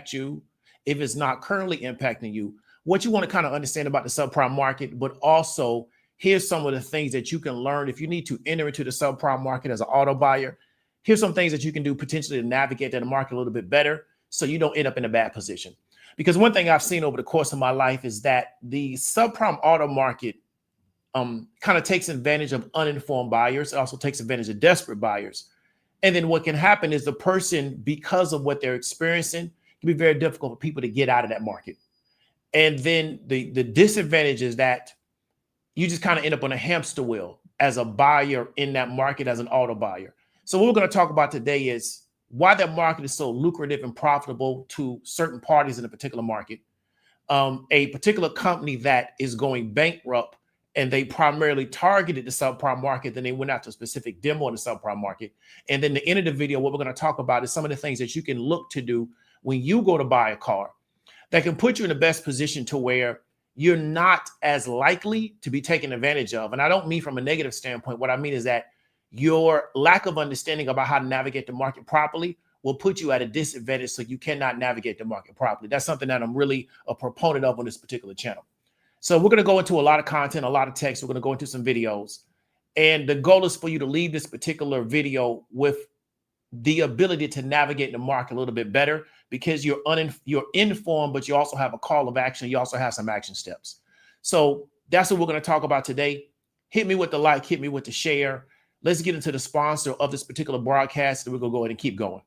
impact you, if it's not currently impacting you, what you want to kind of understand about the subprime market, but also here's some of the things that you can learn if you need to enter into the subprime market as an auto buyer. Here's some things that you can do potentially to navigate that market a little bit better so you don't end up in a bad position. Because one thing I've seen over the course of my life is that the subprime auto market kind of takes advantage of uninformed buyers. It also takes advantage of desperate buyers. And then what can happen is the person, because of what they're experiencing, it can be very difficult for people to get out of that market. And then the disadvantage is that you just kind of end up on a hamster wheel as a buyer in that market, as an auto buyer. So what we're going to talk about today is why that market is so lucrative and profitable to certain parties in a particular market. A particular company that is going bankrupt and they primarily targeted the subprime market, then they went out to a specific demo in the subprime market. And then the end of the video, what we're going to talk about is some of the things that you can look to do when you go to buy a car that can put you in the best position to where you're not as likely to be taken advantage of. And I don't mean from a negative standpoint. What I mean is that your lack of understanding about how to navigate the market properly will put you at a disadvantage, so you cannot navigate the market properly. That's something that I'm really a proponent of on this particular channel. So we're going to go into a lot of content, a lot of text. We're going to go into some videos. And the goal is for you to leave this particular video with the ability to navigate the market a little bit better, because you're informed, but you also have a call of action. You also have some action steps. So that's what we're going to talk about today. Hit me with the like, hit me with the share. Let's get into the sponsor of this particular broadcast, and we're going to go ahead and keep going.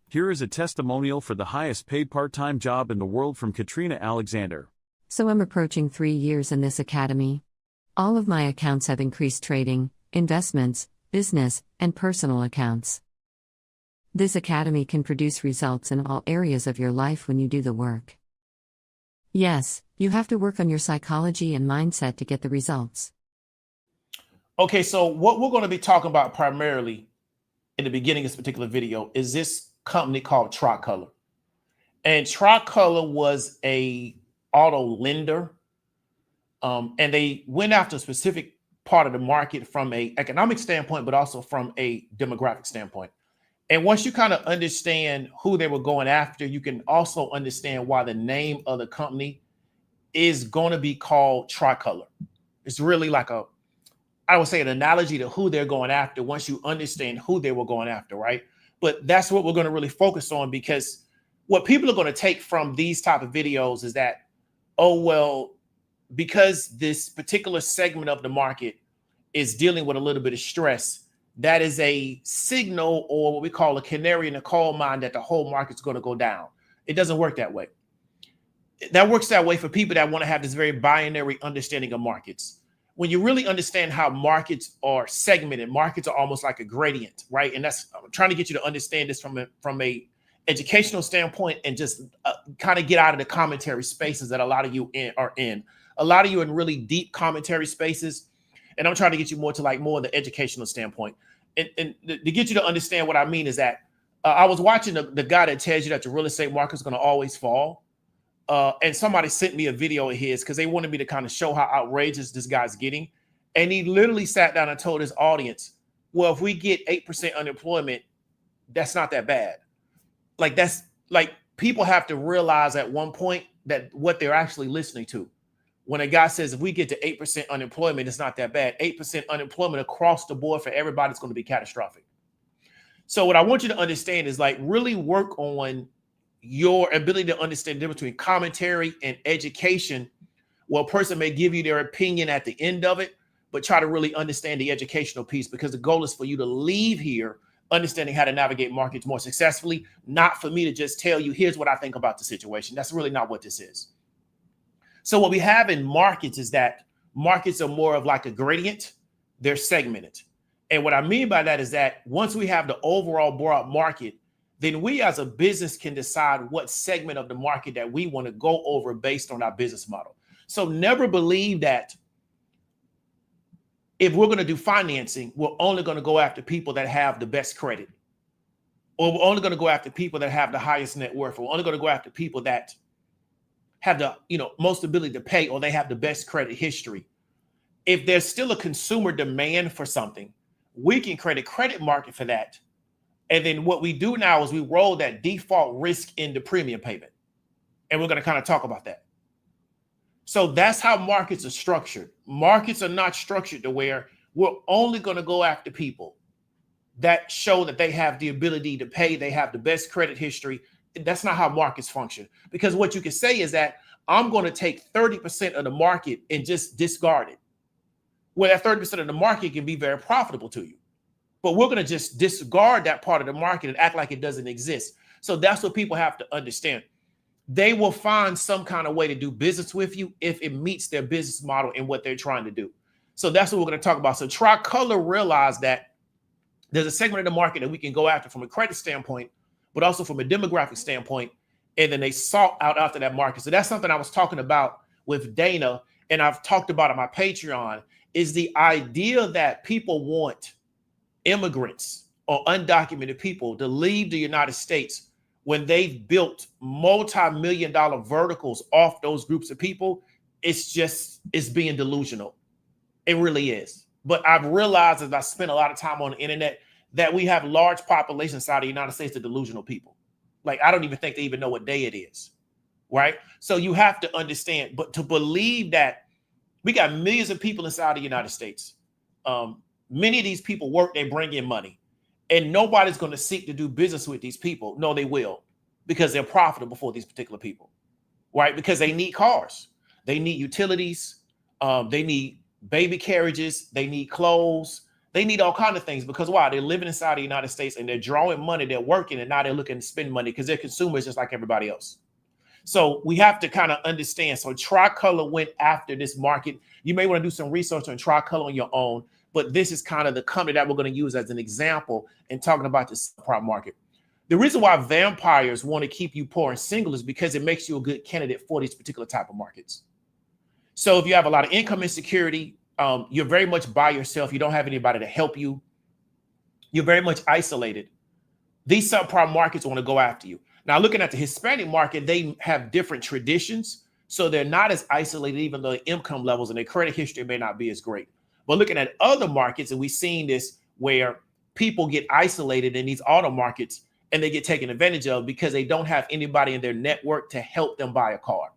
Here is a testimonial for the highest paid part-time job in the world from Katrina Alexander. So I'm approaching 3 years in this academy. All of my accounts have increased trading, investments, business, and personal accounts. This academy can produce results in all areas of your life when you do the work. Yes, you have to work on your psychology and mindset to get the results. Okay, so what we're going to be talking about primarily in the beginning of this particular video is this company called Tricolor. And Tricolor was a auto lender, and they went after a specific part of the market from an economic standpoint, but also from a demographic standpoint. And once you kind of understand who they were going after, you can also understand why the name of the company is going to be called Tricolor. It's really like I would say an analogy to who they're going after once you understand who they were going after, right? But that's what we're going to really focus on, because what people are going to take from these type of videos is that, oh, well, because this particular segment of the market is dealing with a little bit of stress, that is a signal, or what we call a canary in the coal mine, that the whole market's going to go down. It doesn't work that way. That works that way for people that want to have this very binary understanding of markets. When you really understand how markets are segmented, markets are almost like a gradient, right? And that's, I'm trying to get you to understand this from a educational standpoint, and just kind of get out of the commentary spaces that a lot of you are in. A lot of you are in really deep commentary spaces, and I'm trying to get you more to like more of the educational standpoint. And to get you to understand what I mean is that I was watching the guy that tells you that the real estate market is going to always fall. And somebody sent me a video of his because they wanted me to kind of show how outrageous this guy's getting. And he literally sat down and told his audience, well, if we get 8% unemployment, that's not that bad. Like, that's like, people have to realize at one point that what they're actually listening to. When a guy says, if we get to 8% unemployment, it's not that bad. 8% unemployment across the board for everybody is going to be catastrophic. So what I want you to understand is, like, really work on your ability to understand the difference between commentary and education. Well, a person may give you their opinion at the end of it, but try to really understand the educational piece, because the goal is for you to leave here understanding how to navigate markets more successfully, not for me to just tell you, here's what I think about the situation. That's really not what this is. So what we have in markets is that markets are more of like a gradient. They're segmented. And what I mean by that is that once we have the overall broad market, then we as a business can decide what segment of the market that we want to go over based on our business model. So never believe that if we're going to do financing, we're only going to go after people that have the best credit, or we're only going to go after people that have the highest net worth, or we're only going to go after people that have the most ability to pay, or they have the best credit history. If there's still a consumer demand for something, we can create a credit market for that. And then what we do now is we roll that default risk into premium payment. And we're going to kind of talk about that. So that's how markets are structured. Markets are not structured to where we're only going to go after people that show that they have the ability to pay, they have the best credit history. That's not how markets function. Because what you can say is that I'm going to take 30% of the market and just discard it. Well, that 30% of the market can be very profitable to you. But we're going to just discard that part of the market and act like it doesn't exist. So that's what people have to understand. They will find some kind of way to do business with you if it meets their business model and what they're trying to do. So that's what we're going to talk about. So Tricolor realized that there's a segment of the market that we can go after from a credit standpoint, but also from a demographic standpoint. And then they sought out after that market. So that's something I was talking about with Dana, and I've talked about on my Patreon, is the idea that people want immigrants or undocumented people to leave the United States when they've built multi-million-dollar verticals off those groups of people. It's being delusional. It really is. But I've realized, as I spent a lot of time on the internet, that we have large populations inside the United States of delusional people. Like, I don't even think they even know what day it is, right? So you have to understand, but to believe that we got millions of people inside the United States. Many of these people work, they bring in money, and nobody's going to seek to do business with these people. No, they will, because they're profitable for these particular people, right? Because they need cars, they need utilities, they need baby carriages, they need clothes, they need all kinds of things. Because why? They're living inside the United States and they're drawing money, they're working, and now they're looking to spend money because they're consumers just like everybody else. So we have to kind of understand. So Tricolor went after this market. You may want to do some research on Tricolor on your own, but this is kind of the company that we're going to use as an example in talking about the subprime market. The reason why vampires want to keep you poor and single is because it makes you a good candidate for these particular type of markets. So if you have a lot of income insecurity, you're very much by yourself, you don't have anybody to help you, you're very much isolated, these subprime markets want to go after you. Now, looking at the Hispanic market, they have different traditions, so they're not as isolated, even though the income levels and their credit history may not be as great. But looking at other markets, and we've seen this where people get isolated in these auto markets and they get taken advantage of because they don't have anybody in their network to help them buy a car.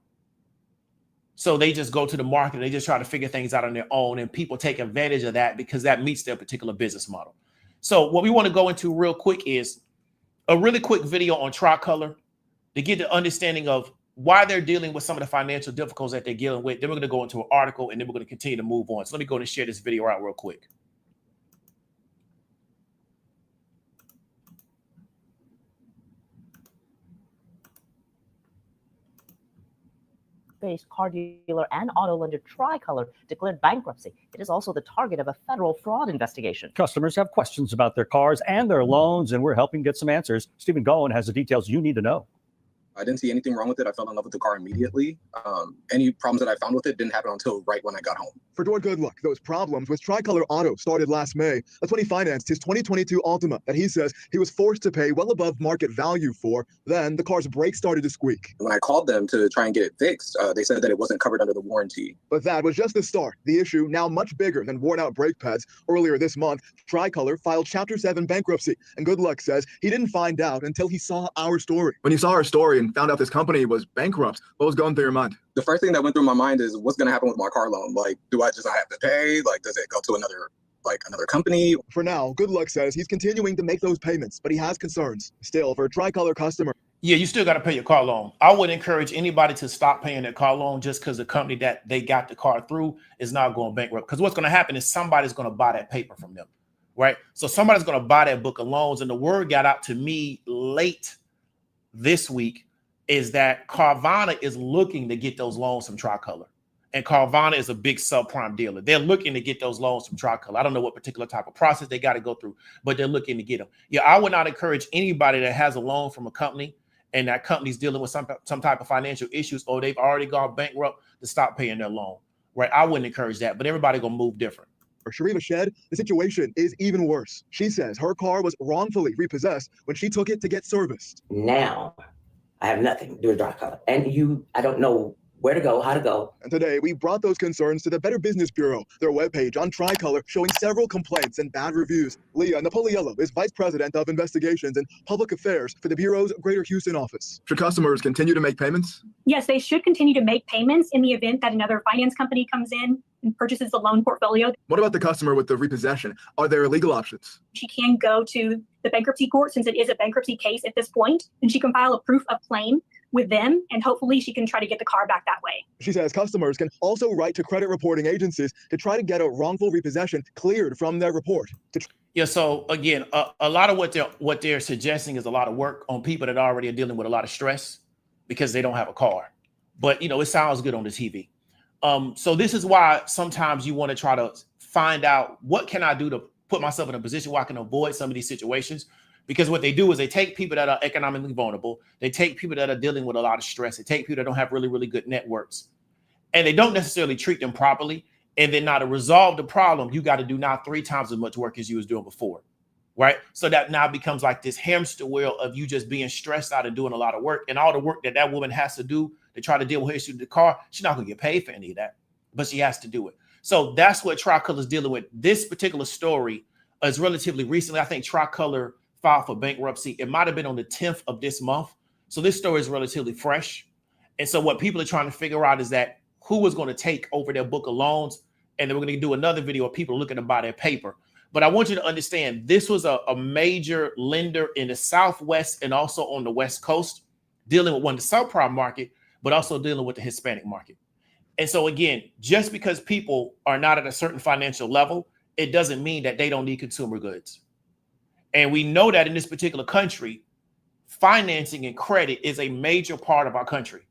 So they just go to the market and they just try to figure things out on their own, and people take advantage of that because that meets their particular business model. So what we want to go into real quick is a really quick video on Tricolor to get the understanding of why they're dealing with some of the financial difficulties that they're dealing with. Then we're going to go into an article, and then we're going to continue to move on. So let me go and share this video out real quick. based car dealer and auto lender Tricolor declared bankruptcy. It is also the target of a federal fraud investigation. Customers have questions about their cars and their loans, and we're helping get some answers. Stephen Goen has the details you need to know. I didn't see anything wrong with it. I fell in love with the car immediately. Any problems that I found with it didn't happen until right when I got home. For Dor Goodluck, those problems with Tricolor Auto started last May. That's when he financed his 2022 Altima that he says he was forced to pay well above market value for. Then the car's brakes started to squeak. When I called them to try and get it fixed, they said that it wasn't covered under the warranty. But that was just the start. The issue, now much bigger than worn-out brake pads. Earlier this month, Tricolor filed Chapter 7 bankruptcy, and Goodluck says he didn't find out until he saw our story. When you saw our story and found out this company was bankrupt, what was going through your mind? The first thing that went through my mind is, what's going to happen with my car loan? Like, do I just not have to pay? Like, does it go to another company? For now, Goodluck says he's continuing to make those payments, but he has concerns. Still, for a Tricolor customer, yeah, you still got to pay your car loan. I would encourage anybody to stop paying their car loan just because the company that they got the car through is not going bankrupt. Because what's going to happen is somebody's going to buy that paper from them, right? So somebody's going to buy that book of loans. And the word got out to me late this week is that Carvana is looking to get those loans from Tricolor. And Carvana is a big subprime dealer. They're looking to get those loans from Tricolor. I don't know what particular type of process they got to go through, but they're looking to get them. Yeah, I would not encourage anybody that has a loan from a company and that company's dealing with some type of financial issues, or they've already gone bankrupt, to stop paying their loan, right? I wouldn't encourage that, but everybody gonna move different. For Shariva Shed, the situation is even worse. She says her car was wrongfully repossessed when she took it to get serviced. Now, I have nothing to do with Tricolor. And I don't know where to go, how to go. And today, we brought those concerns to the Better Business Bureau, their webpage on Tricolor showing several complaints and bad reviews. Leah Napoliello is Vice President of Investigations and Public Affairs for the Bureau's Greater Houston office. Should customers continue to make payments? Yes, they should continue to make payments in the event that another finance company comes in and purchases the loan portfolio. What about the customer with the repossession? Are there legal options? She can go to the bankruptcy court since it is a bankruptcy case at this point, and she can file a proof of claim with them, and hopefully she can try to get the car back that way. She says customers can also write to credit reporting agencies to try to get a wrongful repossession cleared from their report. Yeah, so again, a lot of what they're suggesting is a lot of work on people that already are dealing with a lot of stress because they don't have a car. But, it sounds good on the TV. So this is why sometimes you want to try to find out what can I do to put myself in a position where I can avoid some of these situations. Because what they do is they take people that are economically vulnerable. They take people that are dealing with a lot of stress. They take people that don't have really, really good networks. And they don't necessarily treat them properly. And then now to resolve the problem, you got to do now 3 times as much work as you was doing before, right? So that now becomes like this hamster wheel of you just being stressed out and doing a lot of work. And all the work that woman has to do to try to deal with her issue with the car, she's not going to get paid for any of that, but she has to do it. So that's what Tricolor is dealing with. This particular story is relatively recently. I think Tricolor filed for bankruptcy. It might have been on the 10th of this month. So this story is relatively fresh. And so what people are trying to figure out is that who was going to take over their book of loans. And then we're going to do another video of people looking to buy their paper. But I want you to understand this was a major lender in the Southwest and also on the West Coast, dealing with the subprime market, but also dealing with the Hispanic market. And so again, just because people are not at a certain financial level, it doesn't mean that they don't need consumer goods. And we know that in this particular country, financing and credit is a major part of our country.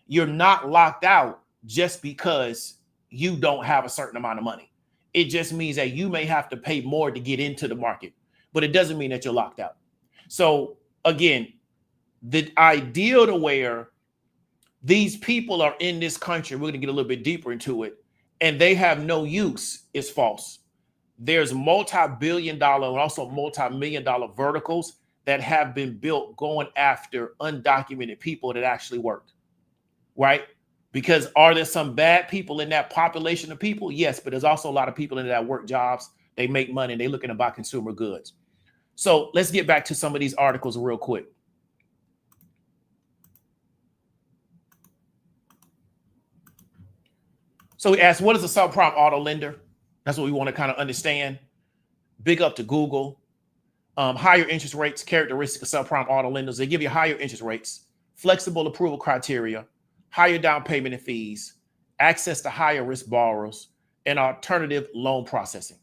You're not locked out just because you don't have a certain amount of money. It just means that you may have to pay more to get into the market, but it doesn't mean that you're locked out. So again, the ideal to where these people are in this country, we're going to get a little bit deeper into it, and they have no use is false. There's multi-billion-dollar and also multi-million-dollar verticals that have been built going after undocumented people that actually worked, right? Because are there some bad people in that population of people? Yes, but there's also a lot of people in that work jobs. They make money and they're looking to buy consumer goods. So let's get back to some of these articles real quick. So we asked, what is a subprime auto lender? That's what we want to kind of understand. Big up to Google. Higher interest rates, characteristics of subprime auto lenders. They give you higher interest rates, flexible approval criteria, higher down payment and fees, access to higher risk borrowers, and alternative loan processing,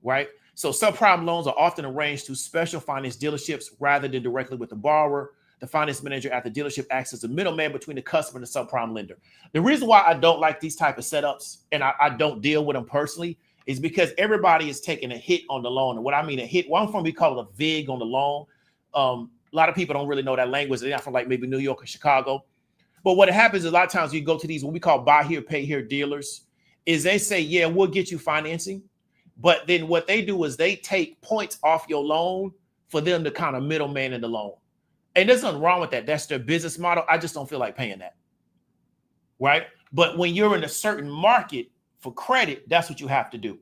right? So subprime loans are often arranged through special finance dealerships rather than directly with the borrower. The finance manager at the dealership acts as a middleman between the customer and the subprime lender. The reason why I don't like these type of setups and I don't deal with them personally is because everybody is taking a hit on the loan. And what I mean a hit, one form we call it a VIG on the loan. A lot of people don't really know that language. They're not from like maybe New York or Chicago. But what happens is a lot of times you go to these, what we call buy here, pay here dealers, is they say, yeah, we'll get you financing. But then what they do is they take points off your loan for them to kind of middleman in the loan. And there's nothing wrong with that. That's their business model. I just don't feel like paying that, right? But when you're in a certain market for credit, that's what you have to do.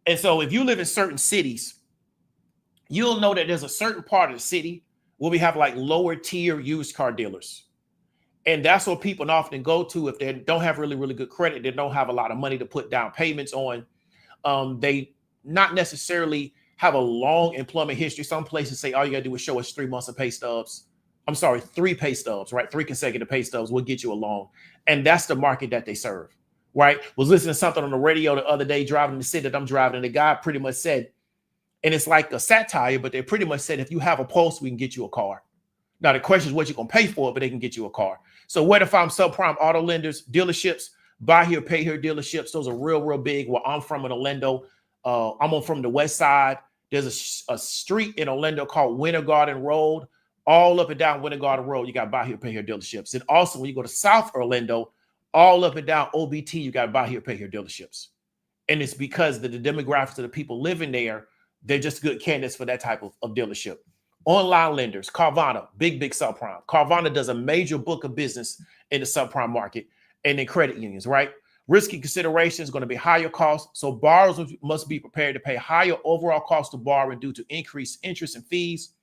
And so if you live in certain cities, you'll know that there's a certain part of the city where we have like lower tier used car dealers. And that's what people often go to if they don't have really, really good credit. They don't have a lot of money to put down payments on. They not necessarily have a long employment history. Some places say all you gotta do is show us 3 months of pay stubs. I'm sorry, 3 pay stubs, right? 3 consecutive pay stubs will get you a loan. And that's the market that they serve, right? Was listening to something on the radio the other day, driving in the city that I'm driving, and the guy pretty much said, and it's like a satire, but they pretty much said, if you have a pulse, we can get you a car. Now the question is what you're gonna pay for it, but they can get you a car. So where to find subprime auto lenders, dealerships, buy here, pay here dealerships. Those are real, real big. Where I'm from in Orlando, I'm from the west side. There's a street in Orlando called Winter Garden Road. All up and down Winter Garden Road, you got buy here, pay here dealerships. And also when you go to South Orlando, all up and down OBT, you got buy here, pay here dealerships. And it's because the demographics of the people living there, they're just good candidates for that type of dealership. Online lenders, Carvana, big subprime. Carvana does a major book of business in the subprime market, and then credit unions, right? Risky consideration is going to be higher costs, so borrowers must be prepared to pay higher overall cost of borrowing due to increased interest and fees.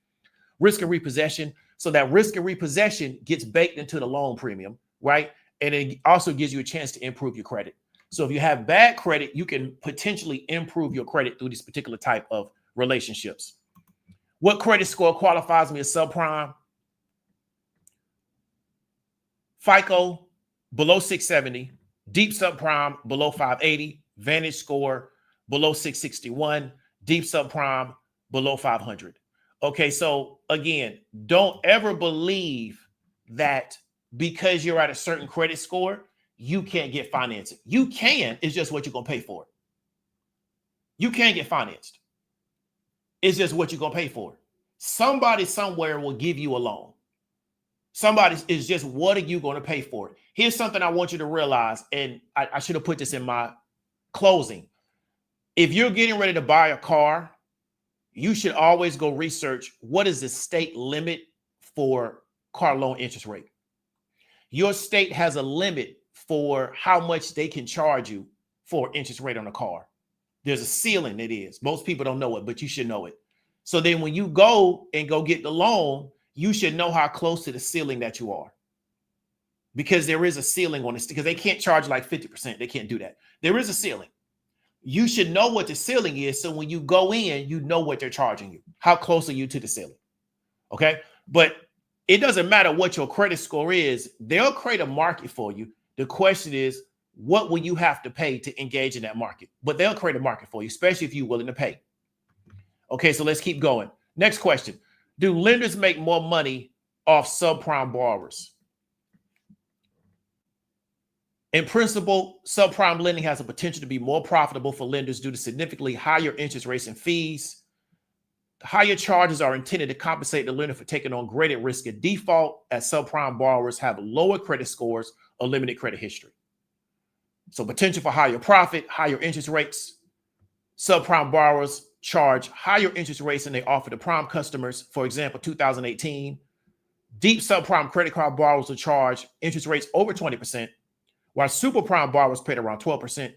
Risk of repossession, so that risk of repossession gets baked into the loan premium, right? And it also gives you a chance to improve your credit. So if you have bad credit, you can potentially improve your credit through this particular type of relationships. What credit score qualifies me as subprime? FICO below 670, deep subprime below 580, Vantage score below 661, deep subprime below 500. Okay, so again, don't ever believe that because you're at a certain credit score, you can't get financing. You can, it's just what you're going to pay for. You can get financed. It's just what you're going to pay for. Somebody somewhere will give you a loan. Somebody is just, what are you going to pay for it? Here's something I want you to realize, and I should have put this in my closing. If you're getting ready to buy a car, you should always go research what is the state limit for car loan interest rate. Your state has a limit for how much they can charge you for interest rate on a car. There's a ceiling, it is. Most people don't know it, but you should know it. So then when you go get the loan, you should know how close to the ceiling that you are. Because there is a ceiling on this, because they can't charge like 50%. They can't do that. There is a ceiling. You should know what the ceiling is. So when you go in, you know what they're charging you. How close are you to the ceiling? Okay. But it doesn't matter what your credit score is. They'll create a market for you. The question is, what will you have to pay to engage in that market? But they'll create a market for you, especially if you're willing to pay. Okay, so let's keep going. Next question. Do lenders make more money off subprime borrowers? In principle, subprime lending has the potential to be more profitable for lenders due to significantly higher interest rates and fees. The higher charges are intended to compensate the lender for taking on greater risk at default, as subprime borrowers have lower credit scores or limited credit history. So potential for higher profit, higher interest rates. Subprime borrowers charge higher interest rates than they offer to prime customers. For example, 2018, deep subprime credit card borrowers will charge interest rates over 20%, while superprime borrowers paid around 12%.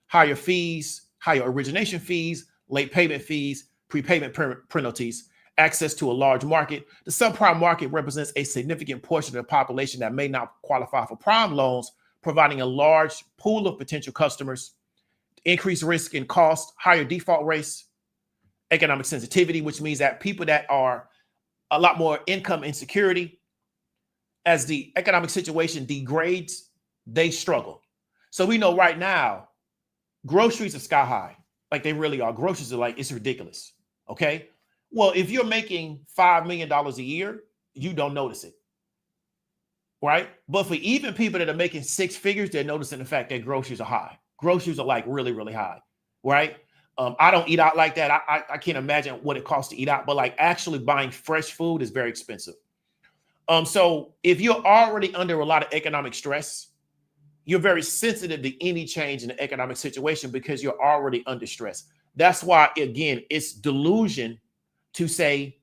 Higher fees, higher origination fees, late payment fees, prepayment penalties, access to a large market. The subprime market represents a significant portion of the population that may not qualify for prime loans, providing a large pool of potential customers. Increased risk and cost, higher default rates, economic sensitivity, which means that people that are a lot more income insecurity, as the economic situation degrades, they struggle. So we know right now, groceries are sky high. Like they really are. Groceries are like, it's ridiculous. Okay. Well, if you're making $5 million a year, you don't notice it. Right. But for even people that are making six figures, they're noticing the fact that groceries are high. Groceries are like really, really high. Right. I don't eat out like that. I can't imagine what it costs to eat out, but like actually buying fresh food is very expensive. So if you're already under a lot of economic stress, you're very sensitive to any change in the economic situation because you're already under stress. That's why, again, it's delusion to say,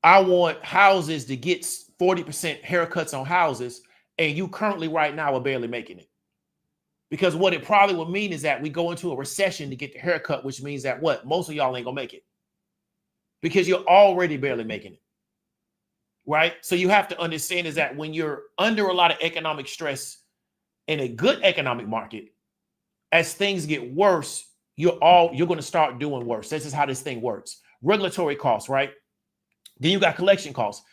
I want houses to get 40% haircuts on houses, and you currently right now are barely making it. Because what it probably would mean is that we go into a recession to get the haircut, which means that what? Most of y'all ain't gonna make it because you're already barely making it, right? So you have to understand is that when you're under a lot of economic stress in a good economic market, as things get worse, you're going to start doing worse. This is how this thing works. Regulatory costs, right? Then you got collection costs.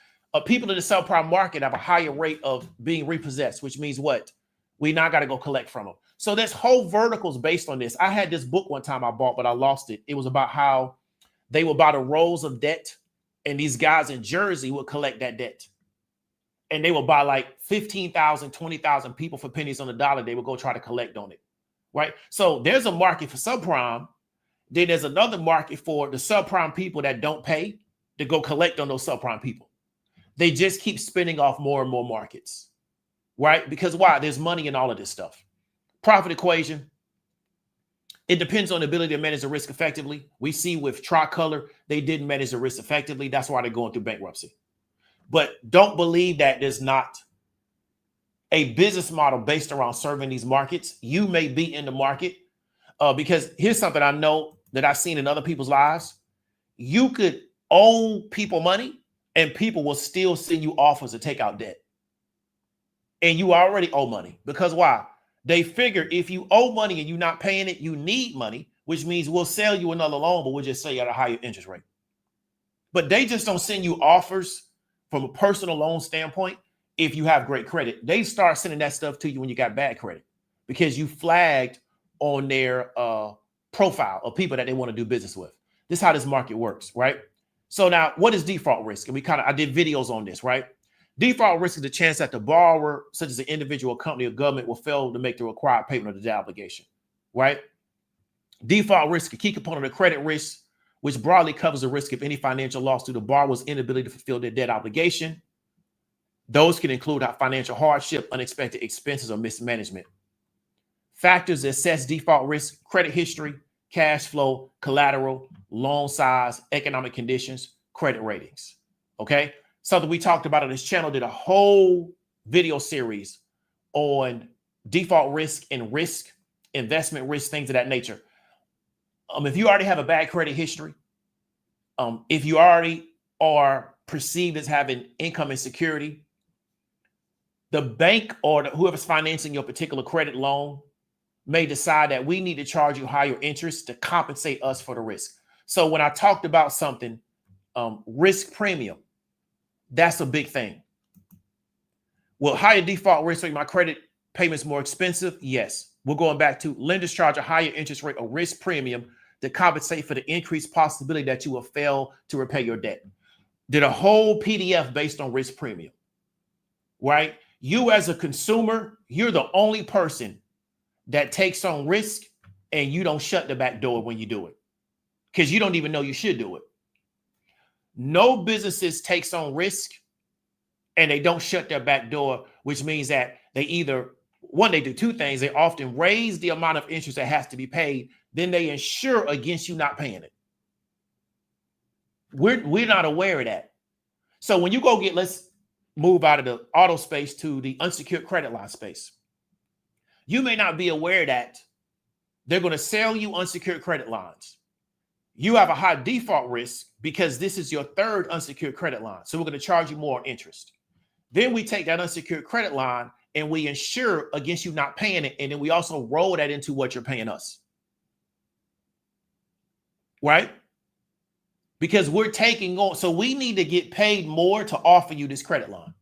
People in the subprime market have a higher rate of being repossessed, which means what? We now got to go collect from them. So this whole vertical is based on this. I had this book one time I bought, but I lost it. It was about how they would buy the rolls of debt, and these guys in Jersey would collect that debt. And they would buy like 15,000, 20,000 people for pennies on the dollar. They would go try to collect on it, right? So there's a market for subprime. Then there's another market for the subprime people that don't pay to go collect on those subprime people. They just keep spinning off more and more markets, right? Because why? There's money in all of this stuff. Profit equation. It depends on the ability to manage the risk effectively. We see with Tricolor, they didn't manage the risk effectively. That's why they're going through bankruptcy. But don't believe that there's not a business model based around serving these markets, you may be in the market because here's something I know that I've seen in other people's lives. You could owe people money and people will still send you offers to take out debt. And you already owe money because why? They figure if you owe money and you're not paying it, you need money, which means we'll sell you another loan, but we'll just sell you at a higher interest rate. But they just don't send you offers from a personal loan standpoint. If you have great credit, they start sending that stuff to you when you got bad credit because you flagged on their profile of people that they want to do business with. This is how this market works, right? So now what is default risk? And I did videos on this, right? Default risk is the chance that the borrower, such as an individual, company, or government, will fail to make the required payment of the debt obligation, right? Default risk, a key component of credit risk, which broadly covers the risk of any financial loss due to borrower's inability to fulfill their debt obligation. Those can include financial hardship, unexpected expenses, or mismanagement. Factors that assess default risk: credit history, cash flow, collateral, loan size, economic conditions, credit ratings. Okay? Something we talked about on this channel, did a whole video series on default risk and risk, investment risk, things of that nature. If you already have a bad credit history, if you already are perceived as having income insecurity, the bank or whoever's financing your particular credit loan may decide that we need to charge you higher interest to compensate us for the risk. So when I talked about something, risk premium, that's a big thing. Will higher default risk make my credit payments more expensive? Yes. We're going back to lenders charge a higher interest rate or risk premium to compensate for the increased possibility that you will fail to repay your debt. Did a whole PDF based on risk premium, right? You as a consumer, you're the only person that takes on risk and you don't shut the back door when you do it because you don't even know you should do it. No businesses takes on risk and they don't shut their back door, which means that they either, one, they do two things. They often raise the amount of interest that has to be paid. Then they insure against you not paying it. We're not aware of that. So when you go let's move out of the auto space to the unsecured credit line space. You may not be aware that they're going to sell you unsecured credit lines. You have a high default risk because this is your third unsecured credit line. So we're going to charge you more interest. Then we take that unsecured credit line and we insure against you not paying it. And then we also roll that into what you're paying us. Right? Because we're taking on, so we need to get paid more to offer you this credit line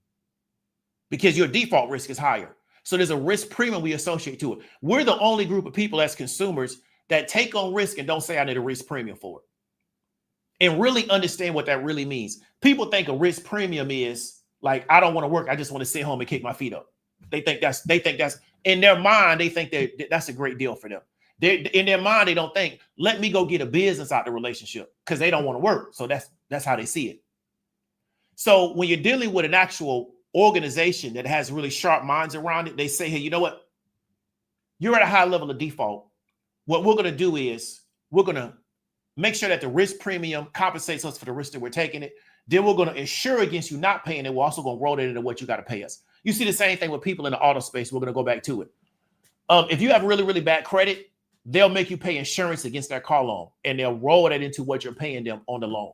because your default risk is higher. So there's a risk premium we associate to it. We're the only group of people as consumers that take on risk and don't say I need a risk premium for it. And really understand what that really means. People think a risk premium is like, I don't want to work. I just want to sit home and kick my feet up. They think that's in their mind. They think that's a great deal for them. In their mind, they don't think, let me go get a business out of the relationship because they don't want to work. So that's how they see it. So when you're dealing with an actual organization that has really sharp minds around it, they say, hey, you know what? You're at a high level of default. What we're going to do is we're going to make sure that the risk premium compensates us for the risk that we're taking it. Then we're going to insure against you not paying it. We're also going to roll it into what you got to pay us. You see the same thing with people in the auto space. We're going to go back to it. If you have really, really bad credit, they'll make you pay insurance against their car loan and they'll roll that into what you're paying them on the loan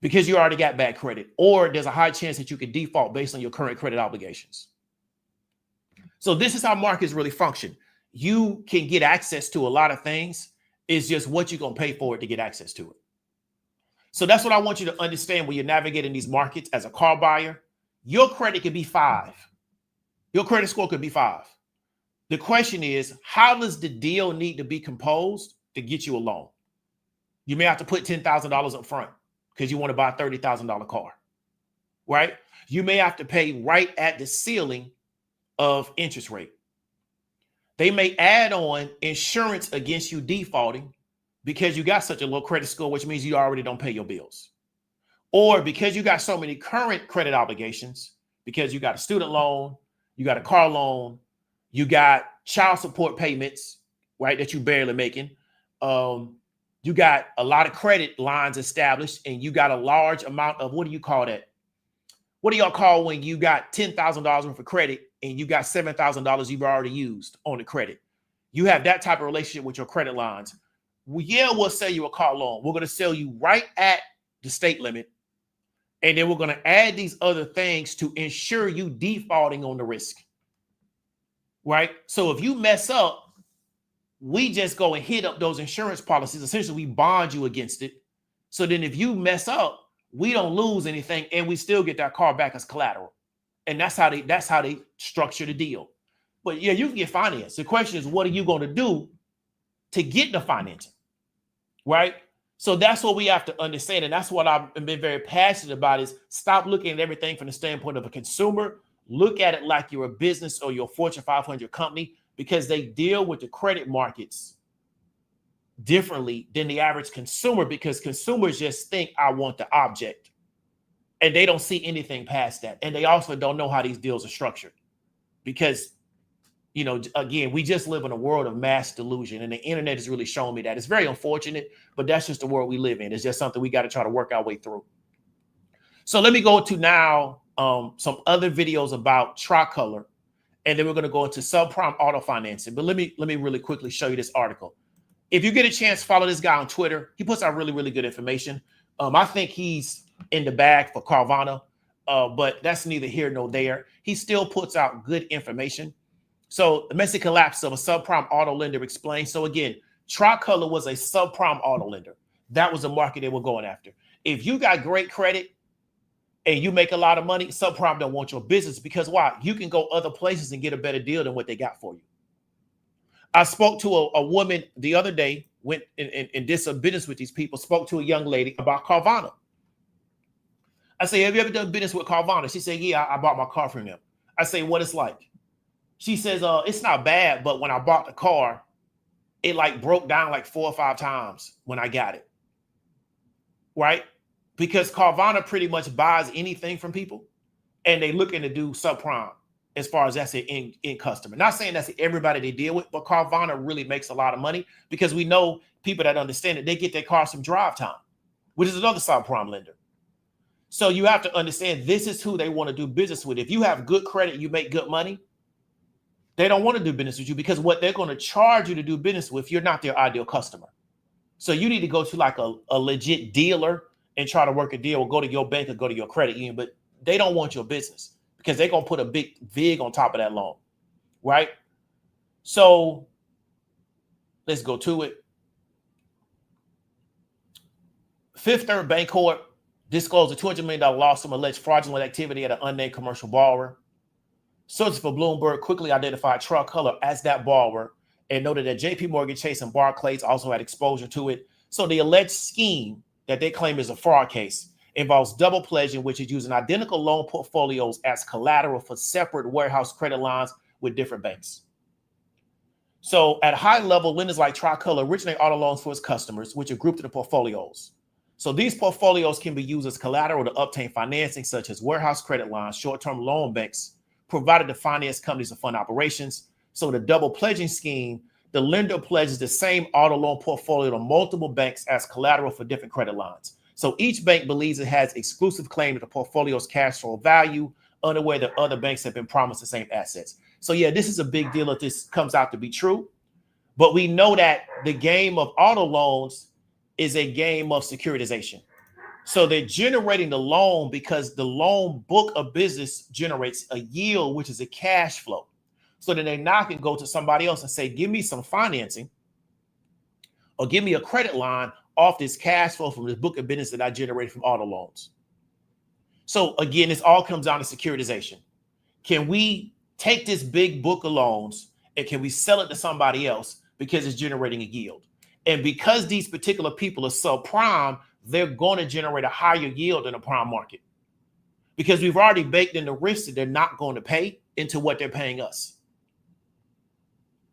because you already got bad credit, or there's a high chance that you could default based on your current credit obligations. So this is how markets really function. You can get access to a lot of things. It's just what you're going to pay for it to get access to it. So that's what I want you to understand when you're navigating these markets as a car buyer. Your credit could be 5. Your credit score could be 5. The question is, how does the deal need to be composed to get you a loan? You may have to put $10,000 up front because you want to buy a $30,000 car, right? You may have to pay right at the ceiling of interest rate. They may add on insurance against you defaulting because you got such a low credit score, which means you already don't pay your bills. Or because you got so many current credit obligations, because you got a student loan, you got a car loan, you got child support payments, right, that you barely making. You got a lot of credit lines established and you got a large amount of, what do you call that? What do y'all call when you got $10,000 worth of credit and you got $7,000 you've already used on the credit? You have that type of relationship with your credit lines. We'll sell you a car loan. We're going to sell you right at the state limit. And then we're going to add these other things to ensure you defaulting on the risk. Right? So if you mess up, we just go and hit up those insurance policies. Essentially, we bond you against it. So then if you mess up, we don't lose anything and we still get that car back as collateral. And that's how they structure the deal. But yeah, you can get financed. The question is, what are you going to do to get the financing? Right? So that's what we have to understand. And that's what I've been very passionate about is stop looking at everything from the standpoint of a consumer. Look at it like you're a business or your Fortune 500 company, because they deal with the credit markets differently than the average consumer, because consumers just think I want the object and they don't see anything past that. And they also don't know how these deals are structured because, you know, again, we just live in a world of mass delusion, and the internet has really shown me that. It's very unfortunate, but that's just the world we live in. It's just something we got to try to work our way through. So let me go to now some other videos about Tricolor, and then we're going to go into subprime auto financing. But let me really quickly show you this article. If you get a chance, follow this guy on Twitter. He puts out really, really good information. I think he's in the bag for Carvana, but that's neither here nor there. He still puts out good information. So the messy collapse of a subprime auto lender explained. So again, Tricolor was a subprime auto lender. That was the market they were going after. If you got great credit and you make a lot of money, subprime don't want your business, because why? You can go other places and get a better deal than what they got for you. I spoke to a woman the other day, went and did some business with these people, spoke to a young lady about Carvana. I say, have you ever done business with Carvana? She said, yeah, I bought my car from them. I say, what it's like? She says, it's not bad, but when I bought the car, it like broke down like 4 or 5 times when I got it. Right? Because Carvana pretty much buys anything from people, and they looking to do subprime as far as that's an end customer. Not saying that's everybody they deal with, but Carvana really makes a lot of money because we know people that understand it, they get their cars from Drive Time, which is another subprime lender. So you have to understand this is who they want to do business with. If you have good credit, you make good money, they don't want to do business with you, because what they're going to charge you to do business with, you're not their ideal customer. So you need to go to like a legit dealer and try to work a deal, or go to your bank or go to your credit union, but they don't want your business because they're going to put a big VIG on top of that loan, right? So let's go to it. Fifth Third Bancorp disclosed a $200 million loss from alleged fraudulent activity at an unnamed commercial borrower. Sources for Bloomberg quickly identified Tricolor as that borrower and noted that JP Morgan Chase and Barclays also had exposure to it. So the alleged scheme that they claim is a fraud case involves double pledging, which is using identical loan portfolios as collateral for separate warehouse credit lines with different banks. So at a high level, lenders like Tricolor originate auto loans for its customers, which are grouped into portfolios. So these portfolios can be used as collateral to obtain financing, such as warehouse credit lines, short-term loan banks, provided to finance companies to fund operations. So the double pledging scheme, the lender pledges the same auto loan portfolio to multiple banks as collateral for different credit lines. So each bank believes it has exclusive claim to the portfolio's cash flow value, unaware that other banks have been promised the same assets. So yeah, this is a big deal if this comes out to be true. But we know that the game of auto loans is a game of securitization. So they're generating the loan because the loan book of business generates a yield, which is a cash flow. So then they now can go to somebody else and say, give me some financing or give me a credit line off this cash flow from this book of business that I generated from auto loans. So again, this all comes down to securitization. Can we take this big book of loans and can we sell it to somebody else because it's generating a yield? And because these particular people are subprime, they're going to generate a higher yield in the prime market because we've already baked in the risk that they're not going to pay into what they're paying us.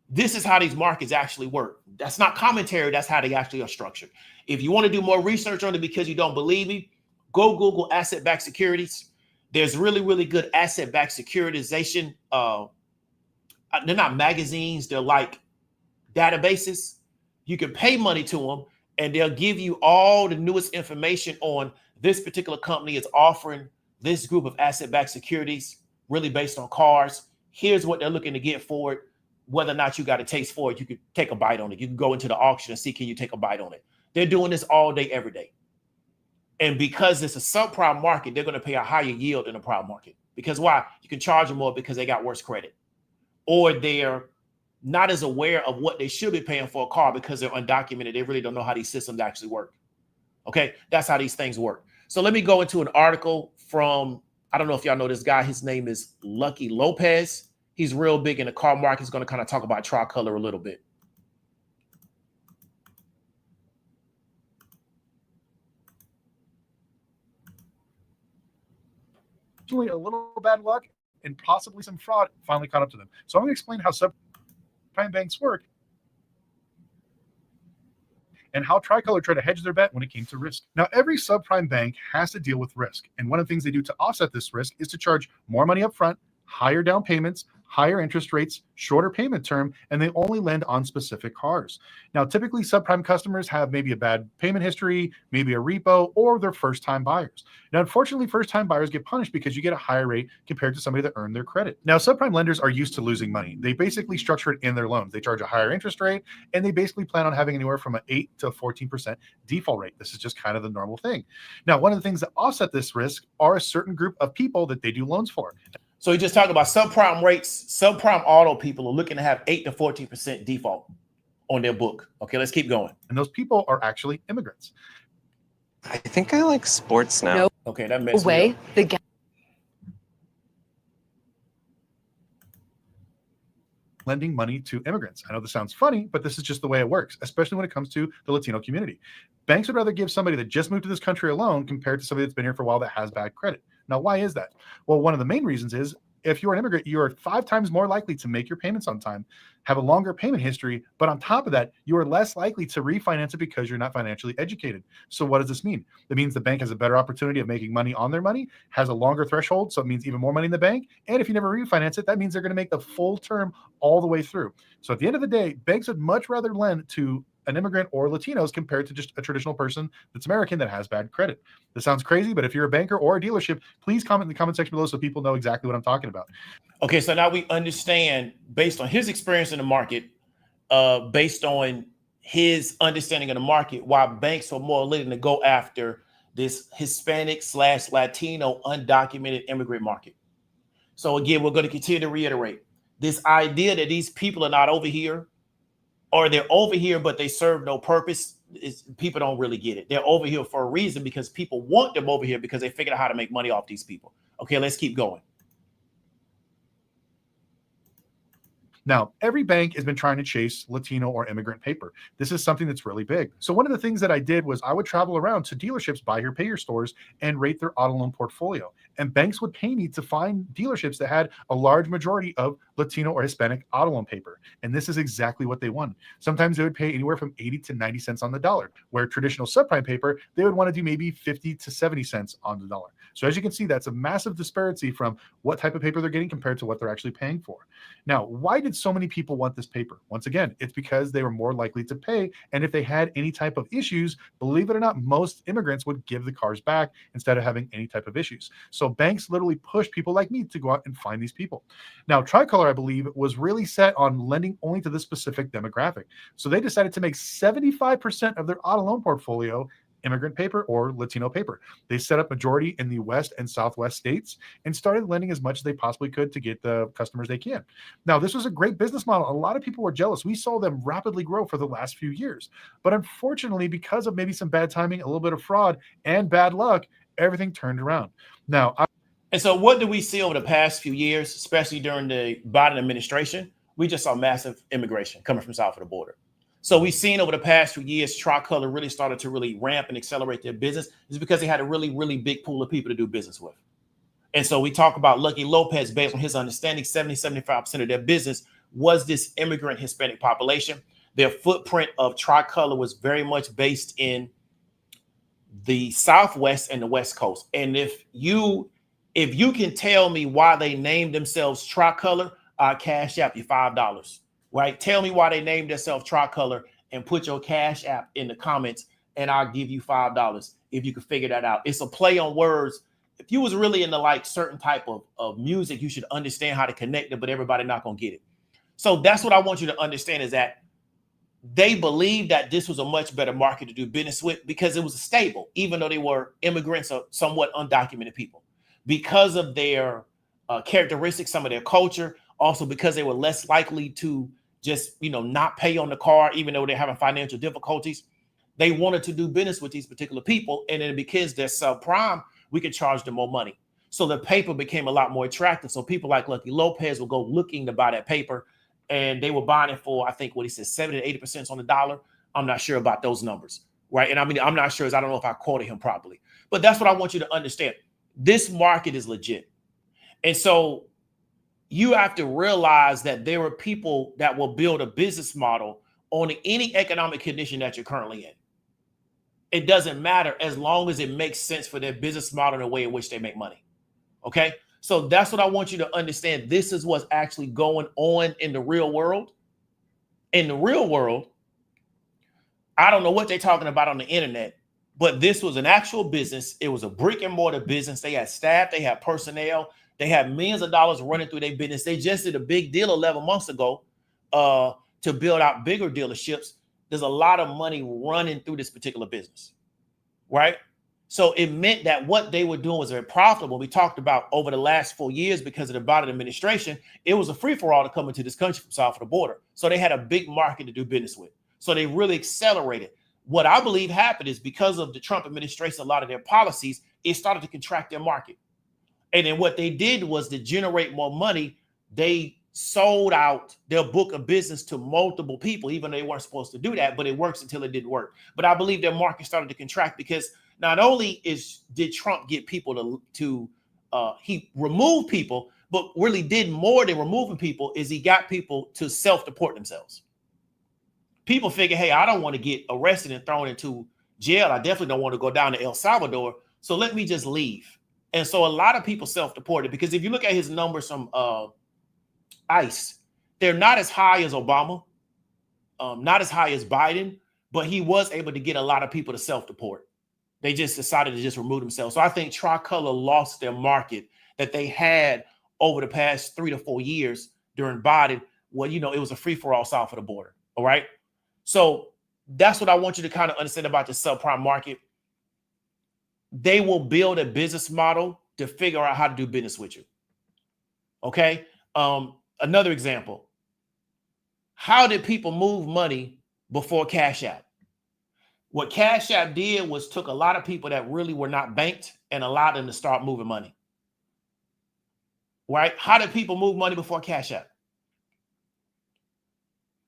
This is how these markets actually work. That's not commentary. That's how they actually are structured. If you want to do more research on it because you don't believe me, go Google asset-backed securities. There's really, really good asset-backed securitization. They're not magazines. They're like databases. You can pay money to them and they'll give you all the newest information on this particular company is offering this group of asset-backed securities, really based on cars. Here's what they're looking to get for it. Whether or not you got a taste for it, you could take a bite on it. You can go into the auction and see, can you take a bite on it? They're doing this all day, every day. And because it's a subprime market, they're going to pay a higher yield in a prime market. Because why? You can charge them more because they got worse credit. Or they're not as aware of what they should be paying for a car because they're undocumented. They really don't know how these systems actually work. Okay, that's how these things work. So let me go into an article from, I don't know if y'all know this guy. His name is Lucky Lopez. He's real big in the car market. He's going to kind of talk about Tricolor a little bit. A little bad luck and possibly some fraud finally caught up to them. So I'm going to explain how subprime banks work and how Tricolor tried to hedge their bet when it came to risk. Now, every subprime bank has to deal with risk. And one of the things they do to offset this risk is to charge more money up front, higher down payments, higher interest rates, shorter payment term, and they only lend on specific cars. Now, typically subprime customers have maybe a bad payment history, maybe a repo, or they're first-time buyers. Now, unfortunately, first-time buyers get punished because you get a higher rate compared to somebody that earned their credit. Now, subprime lenders are used to losing money. They basically structure it in their loans. They charge a higher interest rate, and they basically plan on having anywhere from an 8 to 14% default rate. This is just kind of the normal thing. Now, one of the things that offset this risk are a certain group of people that they do loans for. So he just talked about subprime rates. Subprime auto people are looking to have 8 to 14% default on their book. Okay, let's keep going. And those people are actually immigrants. I think I like sports now. No Okay, that messed me way. up. The guy Lending money to immigrants. I know this sounds funny, but this is just the way it works, especially when it comes to the Latino community. Banks would rather give somebody that just moved to this country a loan compared to somebody that's been here for a while that has bad credit. Now, why is that? Well, one of the main reasons is if you're an immigrant, you are 5 times more likely to make your payments on time, have a longer payment history, but on top of that, you are less likely to refinance it because you're not financially educated. So what does this mean? It means the bank has a better opportunity of making money on their money, has a longer threshold, so it means even more money in the bank. And if you never refinance it, that means they're going to make the full term all the way through. So at the end of the day, banks would much rather lend to an immigrant or Latinos compared to just a traditional person that's American that has bad credit. This sounds crazy, but if you're a banker or a dealership, please comment in the comment section below so people know exactly what I'm talking about. Okay, so now we understand, based on his experience in the market, based on his understanding of the market, why banks are more willing to go after this Hispanic/Latino undocumented immigrant market. So again, we're going to continue to reiterate this idea that these people are not over here, or they're over here, but they serve no purpose. People don't really get it. They're over here for a reason because people want them over here because they figured out how to make money off these people. Okay, let's keep going. Now, every bank has been trying to chase Latino or immigrant paper. This is something that's really big. So one of the things that I did was I would travel around to dealerships, buy here, pay your stores, and rate their auto loan portfolio. And banks would pay me to find dealerships that had a large majority of Latino or Hispanic auto loan paper. And this is exactly what they want. Sometimes they would pay anywhere from 80 to 90 cents on the dollar, where traditional subprime paper, they would want to do maybe 50 to 70 cents on the dollar. So as you can see, that's a massive disparity from what type of paper they're getting compared to what they're actually paying for. Now, why did so many people want this paper? Once again, it's because they were more likely to pay. And if they had any type of issues, believe it or not, most immigrants would give the cars back instead of having any type of issues. So banks literally push people like me to go out and find these people. Now, Tricolor, I believe, was really set on lending only to this specific demographic. So they decided to make 75% of their auto loan portfolio immigrant paper or Latino paper. They set up majority in the West and Southwest states and started lending as much as they possibly could to get the customers they can. Now, this was a great business model. A lot of people were jealous. We saw them rapidly grow for the last few years. But unfortunately, because of maybe some bad timing, a little bit of fraud, and bad luck, everything turned around. Now, and so what do we see over the past few years, especially during the Biden administration? We just saw massive immigration coming from south of the border. So we've seen over the past few years, Tricolor really started to really ramp and accelerate their business. It's because they had a really, really big pool of people to do business with. And so we talk about Lucky Lopez, based on his understanding, 70-75% of their business was this immigrant Hispanic population. Their footprint of Tricolor was very much based in the Southwest and the West Coast. And if you can tell me why they named themselves Tricolor, I'll cash app you $5. Right? Tell me why they named themselves Tricolor and put your Cash App in the comments, and I'll give you $5 if you can figure that out. It's a play on words if you was really into like certain type of music, you should understand how to connect it, but everybody not gonna get it. So that's what I want you to understand is that they believed that this was a much better market to do business with because it was stable, even though they were immigrants or somewhat undocumented people, because of their characteristics, some of their culture, also because they were less likely to just, not pay on the car, even though they're having financial difficulties. They wanted to do business with these particular people. And then because they're subprime, we could charge them more money. So the paper became a lot more attractive. So people like Lucky Lopez will go looking to buy that paper. And they were buying it for, I think, what he said, 70 to 80% on the dollar. I'm not sure about those numbers, right? And I mean, I'm not sure, I don't know if I quoted him properly. But that's what I want you to understand. This market is legit. And so you have to realize that there are people that will build a business model on any economic condition that you're currently in. It doesn't matter as long as it makes sense for their business model and the way in which they make money. Okay? So that's what I want you to understand. This is what's actually going on in the real world. In the real world, I don't know what they're talking about on the internet, but this was an actual business. It was a brick and mortar business. They had staff, they had personnel, they had millions of dollars running through their business. They just did a big deal 11 months ago to build out bigger dealerships. There's a lot of money running through this particular business, right? So it meant that what they were doing was very profitable. We talked about over the last 4 years, because of the Biden administration, it was a free-for-all to come into this country from south of the border. So they had a big market to do business with. So they really accelerated. What I believe happened is because of the Trump administration, a lot of their policies, it started to contract their market. And then what they did was to generate more money, they sold out their book of business to multiple people, even though they weren't supposed to do that, but it works until it didn't work. But I believe their market started to contract because not only did Trump get people he removed people, but really did more than removing people is he got people to self-deport themselves. People figure, hey, I don't want to get arrested and thrown into jail. I definitely don't want to go down to El Salvador. So let me just leave. And so a lot of people self-deported because if you look at his numbers from ICE, they're not as high as Obama, not as high as Biden, but he was able to get a lot of people to self-deport. They just decided to just remove themselves. So I think Tricolor lost their market that they had over the past 3 to 4 years during Biden. Well, it was a free-for-all south of the border. All right. So that's what I want you to kind of understand about the subprime market. They will build a business model to figure out how to do business with you. Okay. Another example. How did people move money before Cash App? What Cash App did was took a lot of people that really were not banked and allowed them to start moving money. Right? How did people move money before Cash App?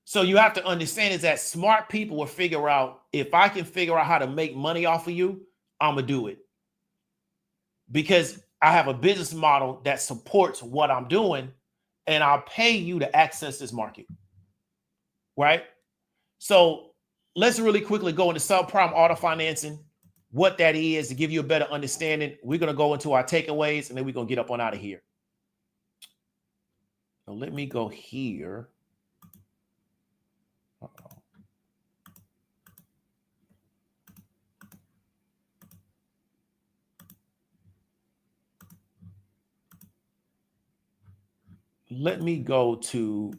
So you have to understand is that smart people will figure out, if I can figure out how to make money off of you, I'm going to do it. Because I have a business model that supports what I'm doing, and I'll pay you to access this market. Right? So let's really quickly go into subprime auto financing, what that is, to give you a better understanding. We're going to go into our takeaways, and then we're going to get up on out of here. So let me go here. Uh-oh. Let me go to,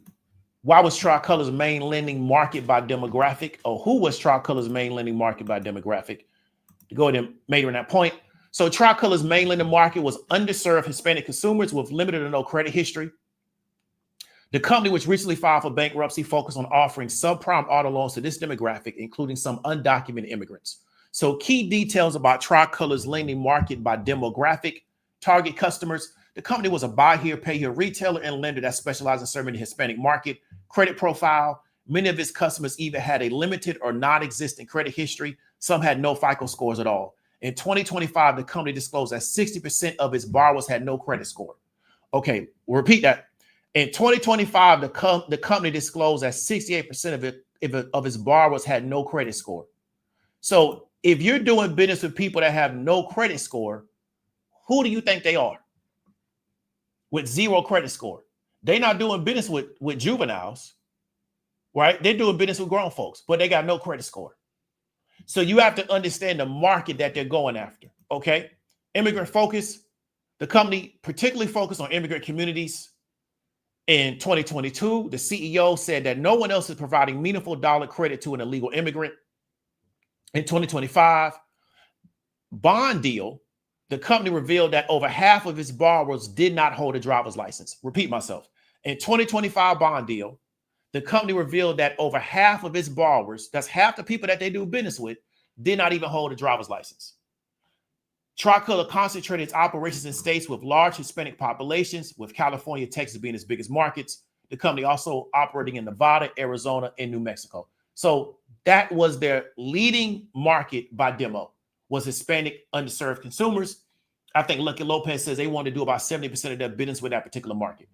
why was Tricolor's main lending market by demographic? Or who was Tricolor's main lending market by demographic? To go ahead and make that point. So Tricolor's main lending market was underserved Hispanic consumers with limited or no credit history. The company, which recently filed for bankruptcy, focused on offering subprime auto loans to this demographic, including some undocumented immigrants. So key details about Tricolor's lending market by demographic: target customers. The company was a buy here, pay here retailer and lender that specialized in serving the Hispanic market. Credit profile: many of its customers either had a limited or non-existent credit history. Some had no FICO scores at all. In 2025, the company disclosed that 60% of its borrowers had no credit score. Okay, we'll repeat that. In 2025, the company disclosed that 68% of its borrowers had no credit score. So if you're doing business with people that have no credit score, who do you think they are? With zero credit score. They're not doing business with juveniles, right? They're doing business with grown folks, but they got no credit score. So you have to understand the market that they're going after, okay? Immigrant focus. The company particularly focused on immigrant communities. In 2022, the CEO said that no one else is providing meaningful dollar credit to an illegal immigrant. In 2025, bond deal, the company revealed that over half of its borrowers did not hold a driver's license. Repeat myself. In 2025 bond deal, the company revealed that over half of its borrowers, that's half the people that they do business with, did not even hold a driver's license. Tricolor concentrated its operations in states with large Hispanic populations, with California, Texas being its biggest markets. The company also operating in Nevada, Arizona, and New Mexico. So that was their leading market by demo, was Hispanic underserved consumers. I think Lucky Lopez says they want to do about 70% of their business with that particular market.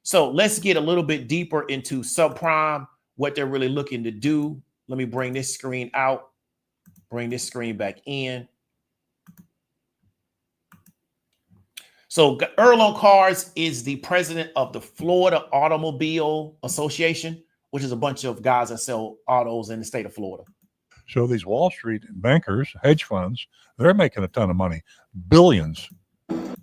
So let's get a little bit deeper into subprime, what they're really looking to do. Let me bring this screen out, bring this screen back in. So Earl on Cars is the president of the Florida Automobile Association, which is a bunch of guys that sell autos in the state of Florida. So these Wall Street bankers, hedge funds, they're making a ton of money, billions.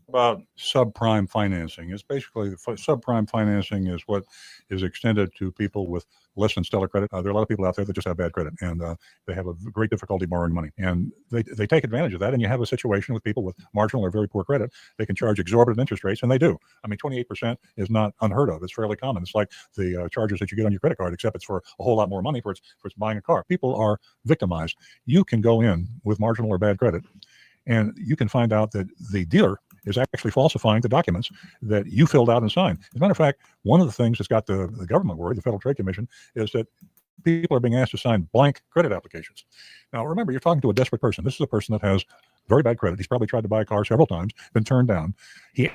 About subprime financing. It's basically subprime financing is what is extended to people with less than stellar credit. There are a lot of people out there that just have bad credit, and they have a great difficulty borrowing money, and they take advantage of that. And you have a situation with people with marginal or very poor credit. They can charge exorbitant interest rates, and they do. I mean, 28% is not unheard of. It's fairly common. It's like the charges that you get on your credit card, except it's for a whole lot more money for it's buying a car. People are victimized. You can go in with marginal or bad credit, and you can find out that the dealer is actually falsifying the documents that you filled out and signed. As a matter of fact, one of the things that's got the government worried, the Federal Trade Commission, is that people are being asked to sign blank credit applications. Now, remember, you're talking to a desperate person. This is a person that has very bad credit. He's probably tried to buy a car several times, been turned down. He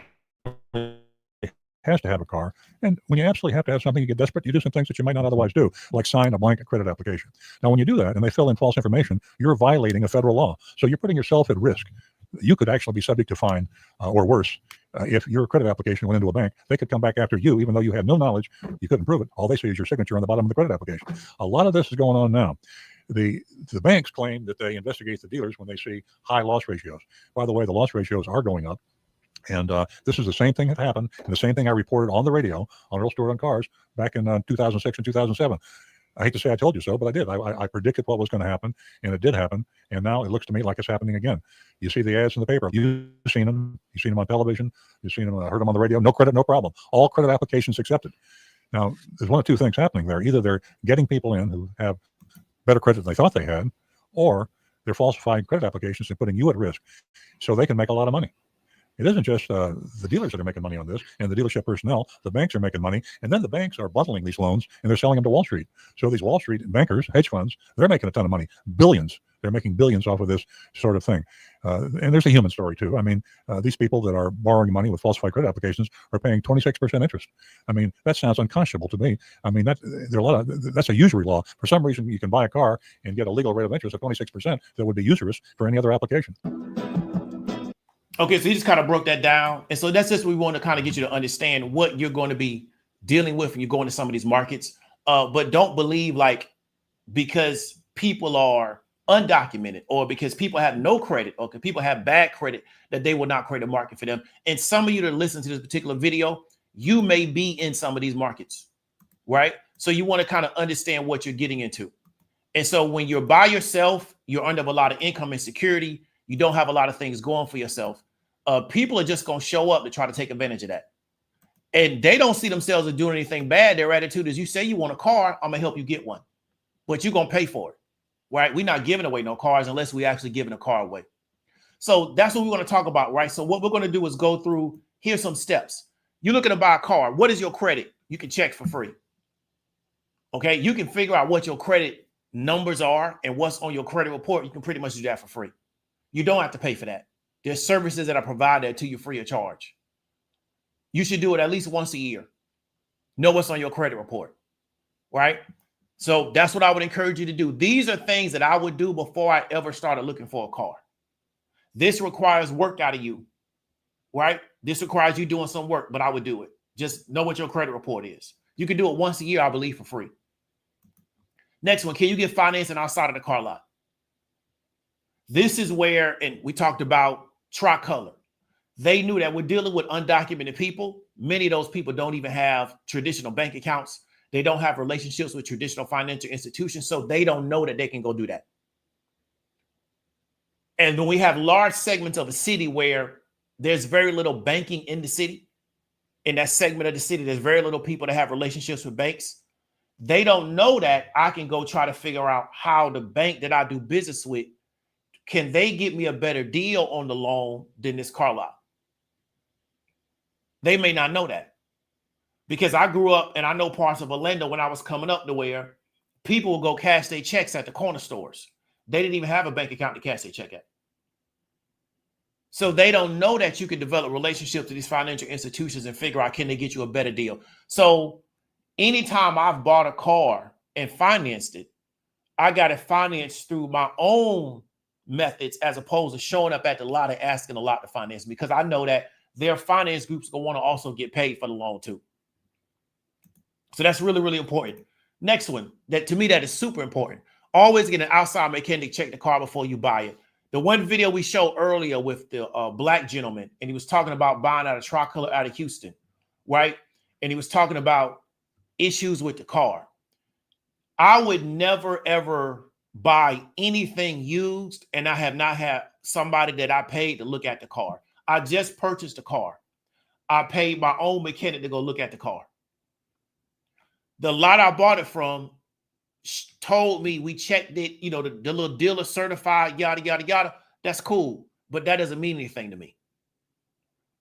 has to have a car. And when you absolutely have to have something, you get desperate, you do some things that you might not otherwise do, like sign a blank credit application. Now, when you do that and they fill in false information, you're violating a federal law. So you're putting yourself at risk. You could actually be subject to fine or worse. If your credit application went into a bank, they could come back after you, even though you had no knowledge. You couldn't prove it. All they see is your signature on the bottom of the credit application. A lot of this is going on now. The banks claim that they investigate the dealers when they see high loss ratios. By the way, the loss ratios are going up. And this is the same thing that happened, and the same thing I reported on the radio on Earl Stewart on Cars back in 2006 and 2007. I hate to say I told you so, but I did. I predicted what was going to happen, and it did happen. And now it looks to me like it's happening again. You see the ads in the paper. You've seen them. You've seen them on television. You've seen them. Heard them on the radio. No credit, no problem. All credit applications accepted. Now, there's one of two things happening there. Either they're getting people in who have better credit than they thought they had, or they're falsifying credit applications and putting you at risk so they can make a lot of money. It isn't just the dealers that are making money on this and the dealership personnel. The banks are making money, and then the banks are bundling these loans and they're selling them to Wall Street. So these Wall Street bankers, hedge funds, they're making a ton of money, billions. They're making billions off of this sort of thing. And there's a human story too. I mean, these people that are borrowing money with falsified credit applications are paying 26% interest. I mean, that sounds unconscionable to me. I mean, that's a usury law. For some reason, you can buy a car and get a legal rate of interest of 26% that would be usurious for any other application. Okay, so you just kind of broke that down. And so that's just we want to kind of get you to understand what you're going to be dealing with when you go into some of these markets. But don't believe like because people are undocumented or because people have no credit or because people have bad credit that they will not create a market for them. And some of you that listen to this particular video, you may be in some of these markets, right? So you want to kind of understand what you're getting into. And so when you're by yourself, you're under a lot of income insecurity. You don't have a lot of things going for yourself. People are just going to show up to try to take advantage of that. And they don't see themselves as doing anything bad. Their attitude is you say you want a car, I'm going to help you get one. But you're going to pay for it, right? We're not giving away no cars unless we actually giving a car away. So that's what we want to talk about, right? So what we're going to do is go through, here's some steps. You're looking to buy a car. What is your credit? You can check for free. Okay, you can figure out what your credit numbers are and what's on your credit report. You can pretty much do that for free. You don't have to pay for that. There's services that are provided to you free of charge. You should do it at least once a year. Know what's on your credit report, right? So that's what I would encourage you to do. These are things that I would do before I ever started looking for a car. This requires work out of you, right? This requires you doing some work, but I would do it. Just know what your credit report is. You can do it once a year, I believe, for free. Next one, can you get financing outside of the car lot? This is where, and we talked about Tricolor. They knew that we're dealing with undocumented people. Many of those people don't even have traditional bank accounts. They don't have relationships with traditional financial institutions, so they don't know that they can go do that. And when we have large segments of a city where there's very little banking in the city, in that segment of the city, there's very little people that have relationships with banks. They don't know that I can go try to figure out how the bank that I do business with, can they get me a better deal on the loan than this car lot? They may not know that, because I grew up and I know parts of Orlando when I was coming up to where people will go cash their checks at the corner stores. They didn't even have a bank account to cash their check at. So they don't know that you can develop relationships with these financial institutions and figure out, can they get you a better deal? So anytime I've bought a car and financed it, I got it financed through my own methods as opposed to showing up at the lot and asking a lot to finance me, because I know that their finance groups going to want to also get paid for the loan too. So that's really, really important. Next one, that to me, that is super important. Always get an outside mechanic check the car before you buy it. The one video we showed earlier with the black gentleman, and he was talking about buying out a Tricolor out of Houston, right? And he was talking about issues with the car. I would never, ever buy anything used, and I have not had somebody that I paid to look at the car. I just purchased a car. I paid my own mechanic to go look at the car. The lot I bought it from told me, we checked it, you know, the little dealer certified, yada, yada, yada. That's cool, but that doesn't mean anything to me.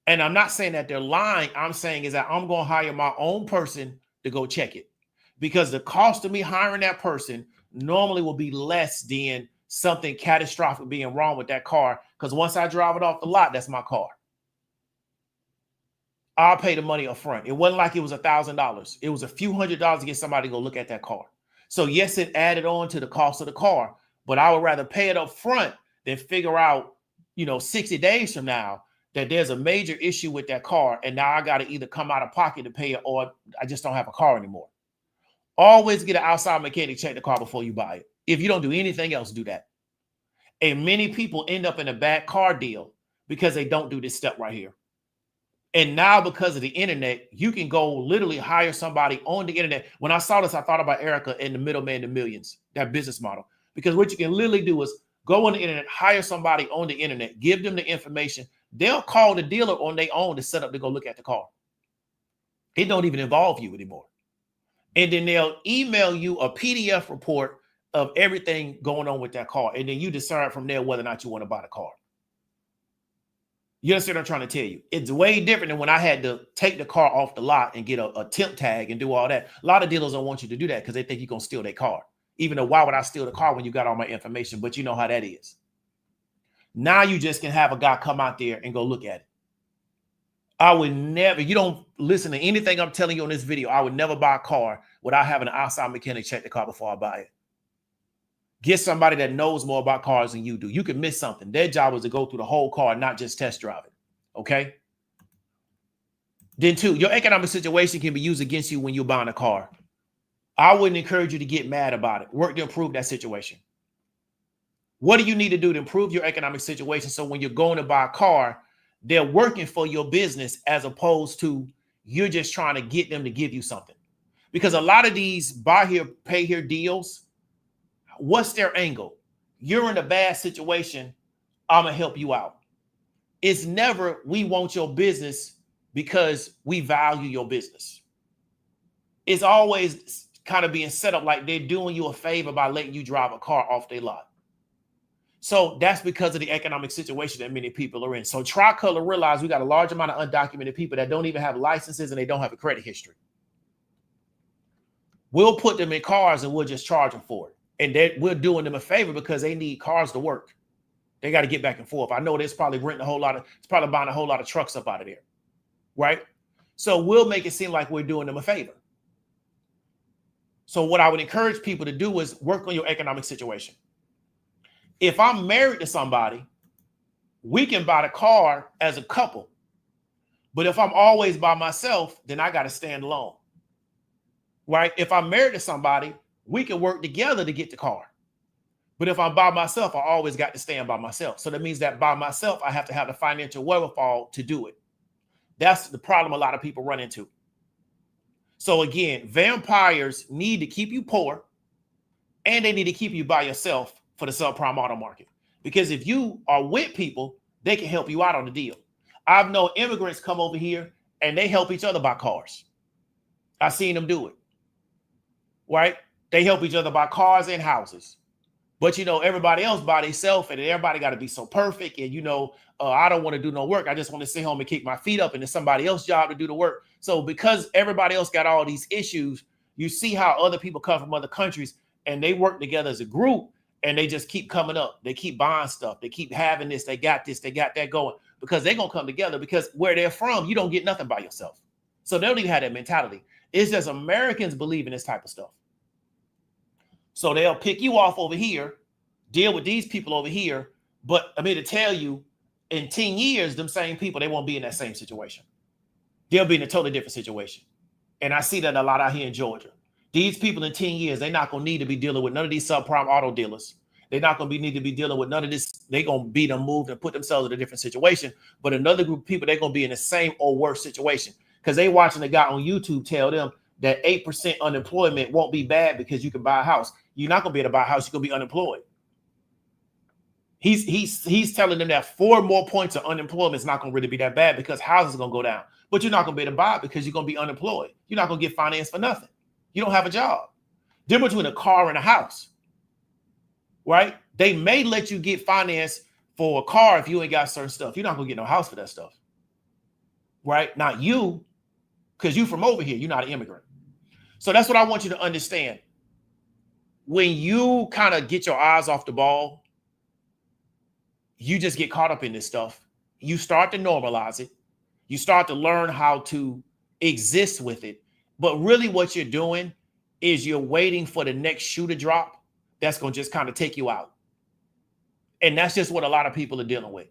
And I'm not saying that they're lying. I'm saying is that I'm going to hire my own person to go check it, because the cost of me hiring that person normally will be less than something catastrophic being wrong with that car. Because once I drive it off the lot, that's my car. I'll pay the money up front. It wasn't like it was $1,000. It was a few $100s to get somebody to go look at that car. So yes, it added on to the cost of the car, but I would rather pay it up front than figure out, 60 days from now that there's a major issue with that car, and now I got to either come out of pocket to pay it, or I just don't have a car anymore. Always get an outside mechanic check the car before you buy it. If you don't do anything else, do that. And many people end up in a bad car deal because they don't do this step right here. And now, because of the internet, you can go literally hire somebody on the internet. When I saw this, I thought about Erica and the middleman to millions, that business model. Because what you can literally do is go on the internet, hire somebody on the internet, give them the information. They'll call the dealer on their own to set up to go look at the car. It don't even involve you anymore. And then they'll email you a PDF report of everything going on with that car. And then you decide from there whether or not you want to buy the car. You understand what I'm trying to tell you? It's way different than when I had to take the car off the lot and get a temp tag and do all that. A lot of dealers don't want you to do that because they think you're going to steal their car. Even though, why would I steal the car when you got all my information? But you know how that is. Now you just can have a guy come out there and go look at it. I would never, you don't listen to anything I'm telling you on this video. I would never buy a car without having an outside mechanic check the car before I buy it. Get somebody that knows more about cars than you do. You could miss something. Their job is to go through the whole car, not just test drive it. Okay? Then two, your economic situation can be used against you when you're buying a car. I wouldn't encourage you to get mad about it. Work to improve that situation. What do you need to do to improve your economic situation so when you're going to buy a car, they're working for your business as opposed to you're just trying to get them to give you something? Because a lot of these buy here, pay here deals, what's their angle? You're in a bad situation. I'm going to help you out. It's never, we want your business because we value your business. It's always kind of being set up like they're doing you a favor by letting you drive a car off their lot. So that's because of the economic situation that many people are in. So Tricolor realized we got a large amount of undocumented people that don't even have licenses and they don't have a credit history. We'll put them in cars and we'll just charge them for it. And we're doing them a favor because they need cars to work. They got to get back and forth. I know there's probably buying a whole lot of trucks up out of there, right? So we'll make it seem like we're doing them a favor. So what I would encourage people to do is work on your economic situation. If I'm married to somebody, we can buy the car as a couple. But if I'm always by myself, then I got to stand alone, right? If I'm married to somebody, we can work together to get the car. But if I'm by myself, I always got to stand by myself. So that means that by myself, I have to have the financial wherewithal to do it. That's the problem a lot of people run into. So again, vampires need to keep you poor, and they need to keep you by yourself for the subprime auto market. Because if you are with people, they can help you out on the deal. I've known immigrants come over here and they help each other buy cars. I've seen them do it, right? They help each other buy cars and houses. But, you know, everybody else by themselves, and everybody got to be so perfect. And, you know, I don't want to do no work. I just want to sit home and kick my feet up, and it's somebody else's job to do the work. So because everybody else got all these issues, you see how other people come from other countries and they work together as a group, and they just keep coming up. They keep buying stuff. They keep having this. They got this. They got that going, because they're going to come together, because where they're from, you don't get nothing by yourself. So they don't even have that mentality. It's just Americans believe in this type of stuff. So they'll pick you off over here, deal with these people over here. But I'm here to tell you, in 10 years, them same people, they won't be in that same situation. They'll be in a totally different situation. And I see that a lot out here in Georgia. These people in 10 years, they're not going to need to be dealing with none of these subprime auto dealers. They're not going to need to be dealing with none of this. They're going to be them moved and put themselves in a different situation. But another group of people, they're going to be in the same or worse situation, because they watching the guy on YouTube tell them that 8% unemployment won't be bad because you can buy a house. You're not going to be able to buy a house. You're going to be unemployed. He's telling them that 4 more points of unemployment is not going to really be that bad, because houses are going to go down. But you're not going to be able to buy it because you're going to be unemployed. You're not going to get financed for nothing. You don't have a job. Difference between a car and a house, right? They may let you get financed for a car if you ain't got certain stuff. You're not going to get no house for that stuff, right? Not you, because you from over here. You're not an immigrant. So that's what I want you to understand. When you kind of get your eyes off the ball, you just get caught up in this stuff. You start to normalize it. You start to learn how to exist with it. But really what you're doing is you're waiting for the next shoe to drop that's going to just kind of take you out. And that's just what a lot of people are dealing with.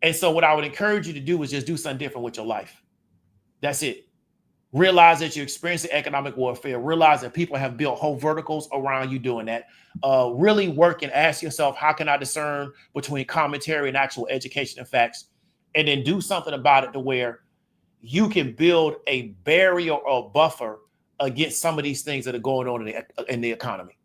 And so what I would encourage you to do is just do something different with your life. That's it. Realize that you're experiencing economic warfare. Realize that people have built whole verticals around you doing that. Really work and ask yourself, how can I discern between commentary and actual education and facts? And then do something about it to where you can build a barrier or buffer against some of these things that are going on in the economy.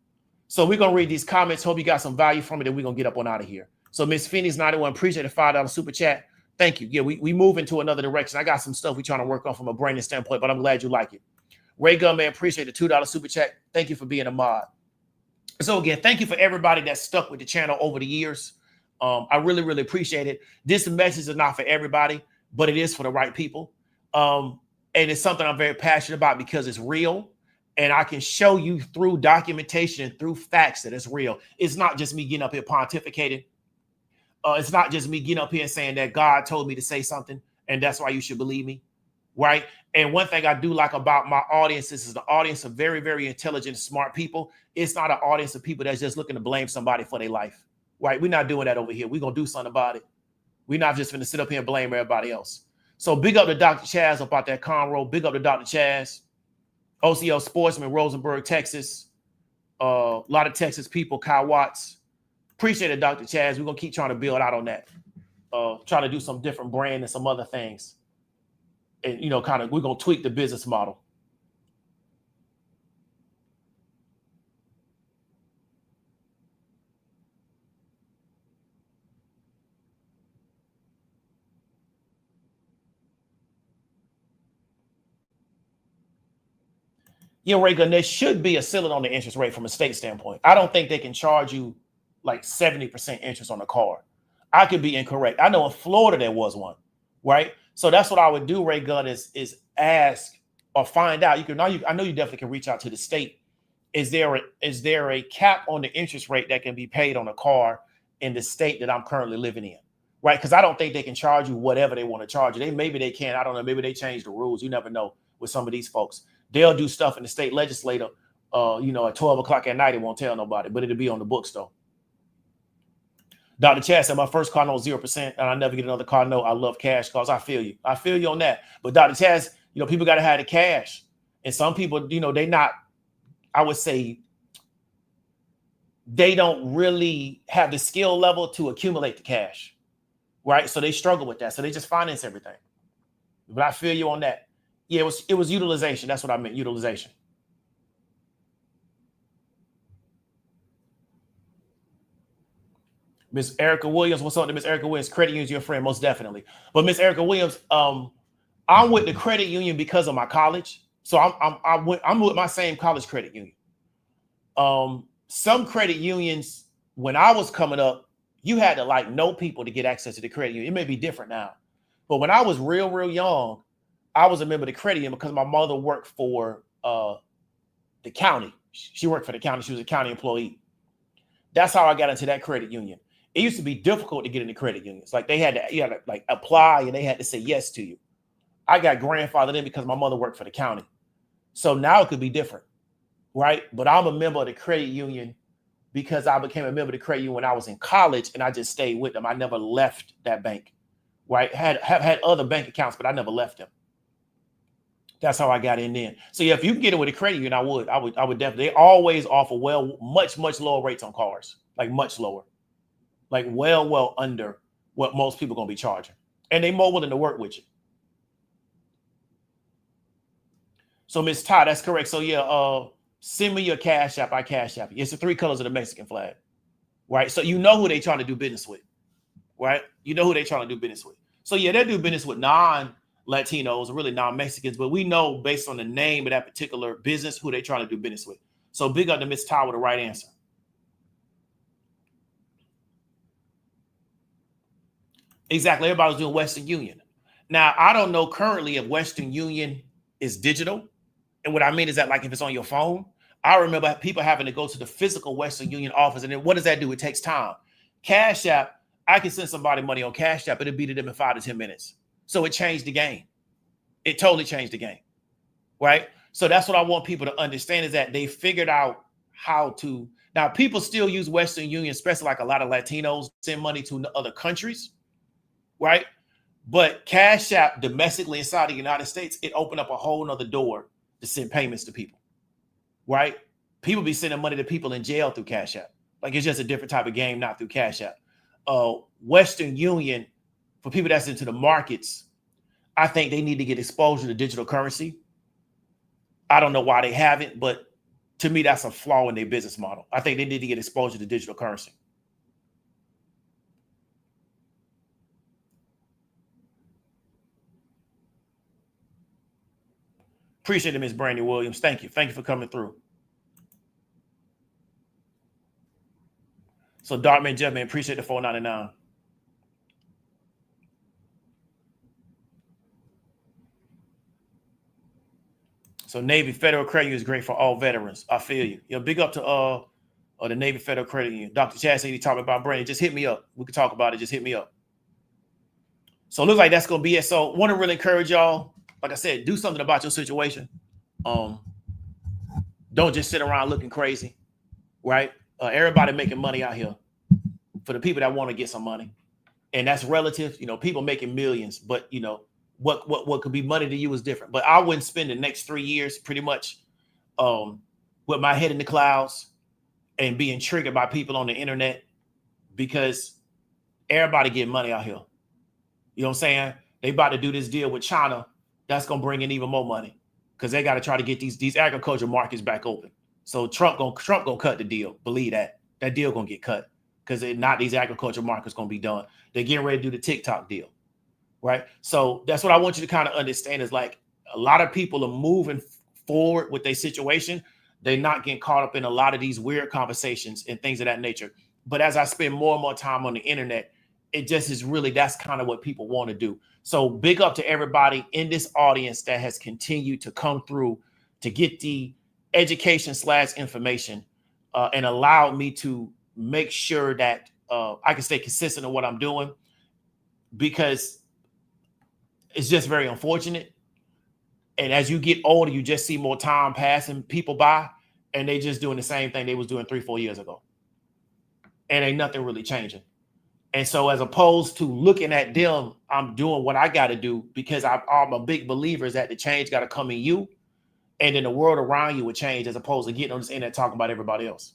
So we're going to read these comments. Hope you got some value from it, and we're going to get up on out of here. So Miss Phoenix 91, appreciate the $5 super chat. Thank you. Yeah, we move into another direction. I got some stuff we're trying to work on from a branding standpoint, but I'm glad you like it. Ray Gunman, appreciate the $2 super chat. Thank you for being a mod. So again, thank you for everybody that's stuck with the channel over the years. I really, really appreciate it. This message is not for everybody, but it is for the right people. And it's something I'm very passionate about because it's real. And I can show you through documentation and through facts that it's real. It's not just me getting up here pontificating. It's not just me getting up here and saying that God told me to say something and that's why you should believe me, right? And one thing I do like about my audience is the audience of very, very intelligent, smart people. It's not an audience of people that's just looking to blame somebody for their life, right? We're not doing that over here. We're going to do something about it. We're not just going to sit up here and blame everybody else. So big up to Dr. Chaz up out that Conroe. Big up to Dr. Chaz. OCL Sportsman, Rosenberg, Texas. A lot of Texas people, Kyle Watts. Appreciate it, Dr. Chaz. We're going to keep trying to build out on that. Trying to do some different brand and some other things. And, you know, kind of, we're going to tweak the business model. Yeah, Reagan, there should be a ceiling on the interest rate from a state standpoint. I don't think they can charge you like 70% interest on a car. I could be incorrect. I know in Florida there was one, right? So that's what I would do, Ray Gunn, is ask or find out. I know you definitely can reach out to the state. Is there a cap on the interest rate that can be paid on a car in the state that I'm currently living in, right? Because I don't think they can charge you whatever they want to charge you. Maybe they can. I don't know. Maybe they change the rules. You never know with some of these folks. They'll do stuff in the state legislature, at 12 o'clock at night. It won't tell nobody, but it'll be on the books though. Dr. Chad said, my first car note 0%, and I never get another car note. I love cash cars. I feel you. I feel you on that. But Dr. Chad, people got to have the cash. And some people, they not, I would say, they don't really have the skill level to accumulate the cash, right? So they struggle with that. So they just finance everything. But I feel you on that. Yeah, it was utilization. That's what I meant, utilization. Miss Erica Williams, what's up to Miss Erica Williams? Credit union's your friend, most definitely. But Miss Erica Williams, I'm with the credit union because of my college. So I'm with my same college credit union. Some credit unions, when I was coming up, you had to like know people to get access to the credit union. It may be different now, but when I was real young, I was a member of the credit union because my mother worked for the county. She worked for the county. She was a county employee. That's how I got into that credit union. It used to be difficult to get into credit unions. Like you had to like apply and they had to say yes to you. I got grandfathered in because my mother worked for the county. So now it could be different, right? But I'm a member of the credit union because I became a member of the credit union when I was in college and I just stayed with them. I never left that bank, right? Have had other bank accounts, but I never left them. That's how I got in then. So yeah, if you can get it with a credit union, I would definitely. They always offer much lower rates on cars, like much lower, like well under what most people gonna be charging, and they more willing to work with you. So Miss Ty, that's correct. So yeah, send me your Cash App. I Cash App. It's the 3 colors of the Mexican flag, right? So you know who they trying to do business with, right? You know who they trying to do business with. So yeah, they do business with non-Latinos or really non-Mexicans, but we know based on the name of that particular business who they trying to do business with. So big up to Miss Ty with the right answer. Exactly. Everybody's doing Western Union. Now, I don't know currently if Western Union is digital. And what I mean is that like if it's on your phone, I remember people having to go to the physical Western Union office. And then what does that do? It takes time. Cash App, I can send somebody money on Cash App. It'll be to them in 5 to 10 minutes. So it changed the game. It totally changed the game, right? So that's what I want people to understand is that they figured out how to. Now, people still use Western Union, especially like a lot of Latinos send money to other countries, right? But Cash App domestically inside the United States, it opened up a whole nother door to send payments to people, right? People be sending money to people in jail through Cash App. Like it's just a different type of game, not through Cash App. Western Union, for people that's into the markets, I think they need to get exposure to digital currency. I don't know why they haven't, but to me, that's a flaw in their business model. I think they need to get exposure to digital currency. Appreciate it, Ms. Brandy Williams. Thank you. Thank you for coming through. So Dartman Jetman, appreciate the $4.99. So Navy Federal Credit Union is great for all veterans. I feel you. You know, big up to the Navy Federal Credit Union. Dr. Chad said he talking about Brandy. Just hit me up. We can talk about it. Just hit me up. So it looks like that's gonna be it. So want to really encourage y'all. Like I said, do something about your situation. Don't just sit around looking crazy, right? Everybody making money out here for the people that want to get some money. And that's relative. You know, people making millions, but you know, what could be money to you is different. But I wouldn't spend the next 3 years pretty much with my head in the clouds and being triggered by people on the internet because everybody getting money out here. You know what I'm saying? They about to do this deal with China. That's going to bring in even more money because they got to try to get these agriculture markets back open. So Trump gonna cut the deal. Believe that. That deal going to get cut because not these agriculture markets going to be done. They're getting ready to do the TikTok deal, right? So that's what I want you to kind of understand is like a lot of people are moving forward with their situation. They're not getting caught up in a lot of these weird conversations and things of that nature. But as I spend more and more time on the internet, it just is really, that's kind of what people want to do. So big up to everybody in this audience that has continued to come through to get the education / information and allow me to make sure that I can stay consistent in what I'm doing because it's just very unfortunate. And as you get older, you just see more time passing people by and they just doing the same thing they was doing 3-4 years ago. And ain't nothing really changing. And so as opposed to looking at them, I'm doing what I got to do because I'm a big believer is that the change got to come in you and then the world around you will change as opposed to getting on this internet talking about everybody else.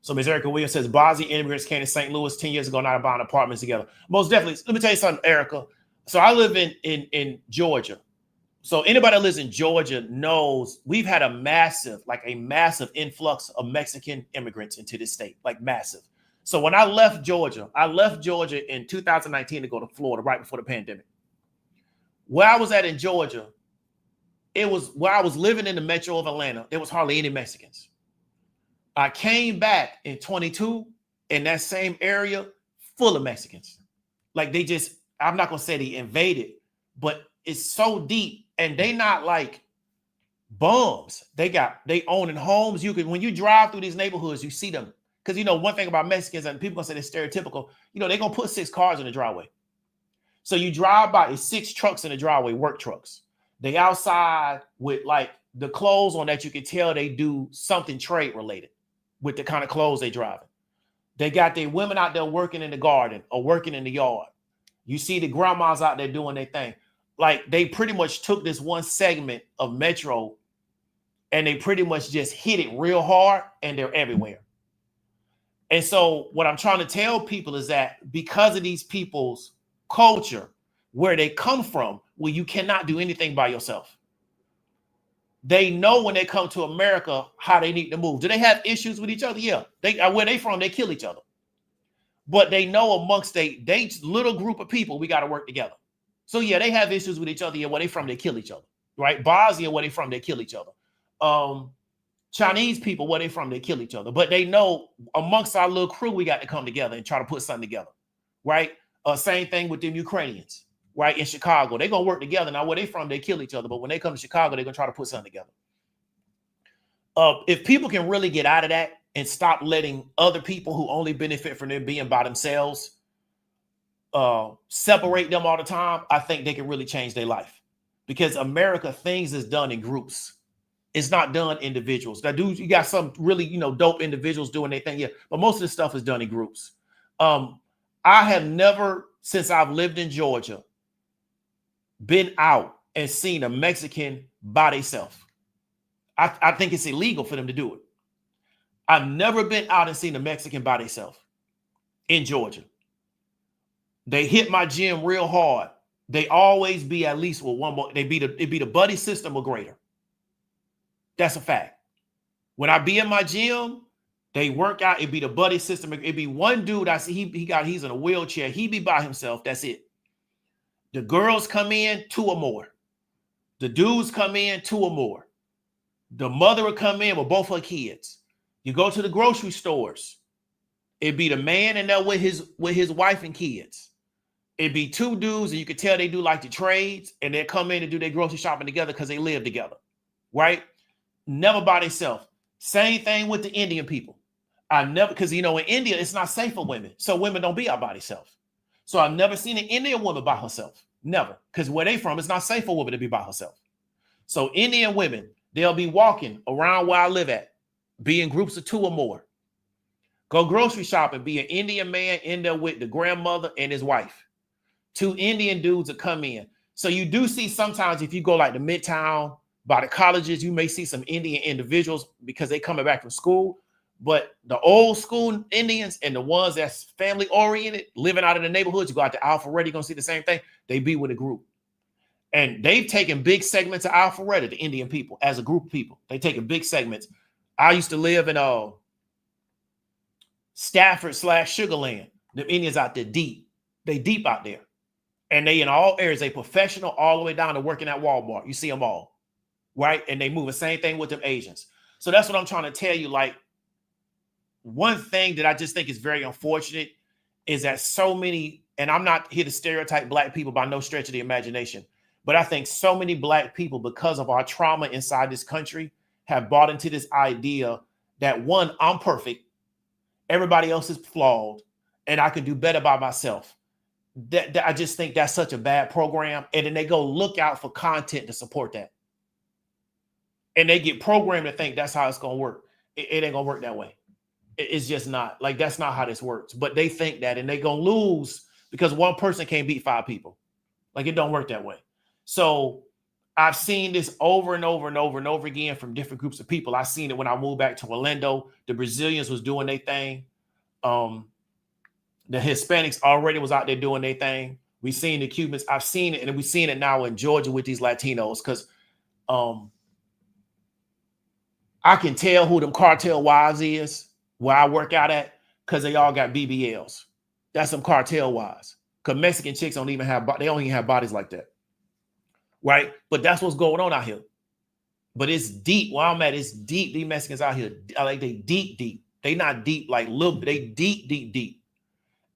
So Ms. Erica Williams says, Bosnian immigrants came to St. Louis 10 years ago, not buying apartments together. Most definitely. Let me tell you something, Erica. So I live in Georgia. So anybody that lives in Georgia knows we've had a massive influx of Mexican immigrants into this state, like massive. So when I left Georgia in 2019 to go to Florida right before the pandemic. Where I was at in Georgia, it was where I was living in the metro of Atlanta. There was hardly any Mexicans. I came back in 22 in that same area full of Mexicans. Like they just, I'm not going to say they invaded, but it's so deep. And they not like bums. They owning homes. You can, when you drive through these neighborhoods, you see them. Because, you know, one thing about Mexicans, and people gonna say they're stereotypical, you know, they're going to put 6 cars in the driveway. So you drive by, it's 6 trucks in the driveway, work trucks. They outside with like the clothes on that you can tell they do something trade related with the kind of clothes they driving. They got their women out there working in the garden or working in the yard. You see the grandmas out there doing their thing. Like they pretty much took this one segment of Metro and they pretty much just hit it real hard and they're everywhere. And so what I'm trying to tell people is that because of these people's culture, where they come from, where you cannot do anything by yourself. They know when they come to America how they need to move. Do they have issues with each other? Yeah. Where they from, they kill each other. But they know amongst they little group of people, we got to work together. So yeah, they have issues with each other. Yeah, where they from, they kill each other. Right? Bosnia, where they from, they kill each other. Chinese people, where they from, they kill each other. But they know amongst our little crew, we got to come together and try to put something together. Right? Same thing with them Ukrainians. Right, in Chicago, they're gonna work together. Now, where they from, they kill each other. But when they come to Chicago, they're gonna try to put something together. If people can really get out of that and stop letting other people who only benefit from them being by themselves separate them all the time, I think they can really change their life. Because America, things is done in groups. It's not done individuals. Now, dude, you got some really, dope individuals doing their thing, yeah. But most of the stuff is done in groups. I have never, since I've lived in Georgia, been out and seen a Mexican by themselves. I think it's illegal for them to do it. I've never been out and seen a Mexican by themselves in Georgia. They hit my gym real hard. They always be at least with one more. They be the buddy system or greater. That's a fact. When I be in my gym, they work out. It be the buddy system. It be one dude I see. He's in a wheelchair. He be by himself. That's it. The girls come in, 2 or more. The dudes come in, 2 or more. The mother will come in with both her kids. You go to the grocery stores. It'd be the man in there with his wife and kids. It'd be 2 dudes, and you could tell they do like the trades, and they come in and do their grocery shopping together because they live together, right? Never by themselves. Same thing with the Indian people. Because in India, it's not safe for women. So women don't be out by themselves. So I've never seen an Indian woman by herself. Never. Because where they from, it's not safe for a woman to be by herself. So Indian women, they'll be walking around where I live at, be in groups of 2 or more. Go grocery shopping, be an Indian man in there with the grandmother and his wife. 2 Indian dudes will come in. So you do see sometimes if you go like to Midtown, by the colleges, you may see some Indian individuals because they coming back from school. But the old school Indians and the ones that's family oriented, living out in the neighborhoods, you go out to Alpharetta, you're going to see the same thing. They be with a group. And they've taken big segments of Alpharetta, the Indian people, as a group of people. They taking big segments. I used to live in Stafford/Sugarland. The Indians out there deep. They deep out there. And they in all areas, they professional all the way down to working at Walmart. You see them all, right? And they move the same thing with them Asians. So that's what I'm trying to tell you. Like, one thing that I just think is very unfortunate is that so many, and I'm not here to stereotype Black people by no stretch of the imagination, but I think so many Black people, because of our trauma inside this country, have bought into this idea that, one, I'm perfect, everybody else is flawed, and I can do better by myself. That I just think that's such a bad program. And then they go look out for content to support that. And they get programmed to think that's how it's going to work. It ain't going to work that way. It's just not. Like, that's not how this works. But they think that, and they going to lose because one person can't beat 5 people. Like, it don't work that way. So I've seen this over and over and over and over again from different groups of people. I seen it when I moved back to Orlando. The Brazilians was doing their thing. The Hispanics already was out there doing their thing. We seen the Cubans. I've seen it, and we've seen it now in Georgia with these Latinos, because I can tell who them cartel wives is where I work out at, because they all got BBLs. That's some cartel wives. Because Mexican chicks don't even have bodies like that. Right? But that's what's going on out here. But it's deep. Where I'm at, it's deep. These Mexicans out here, like, they deep. They not deep like little, they deep.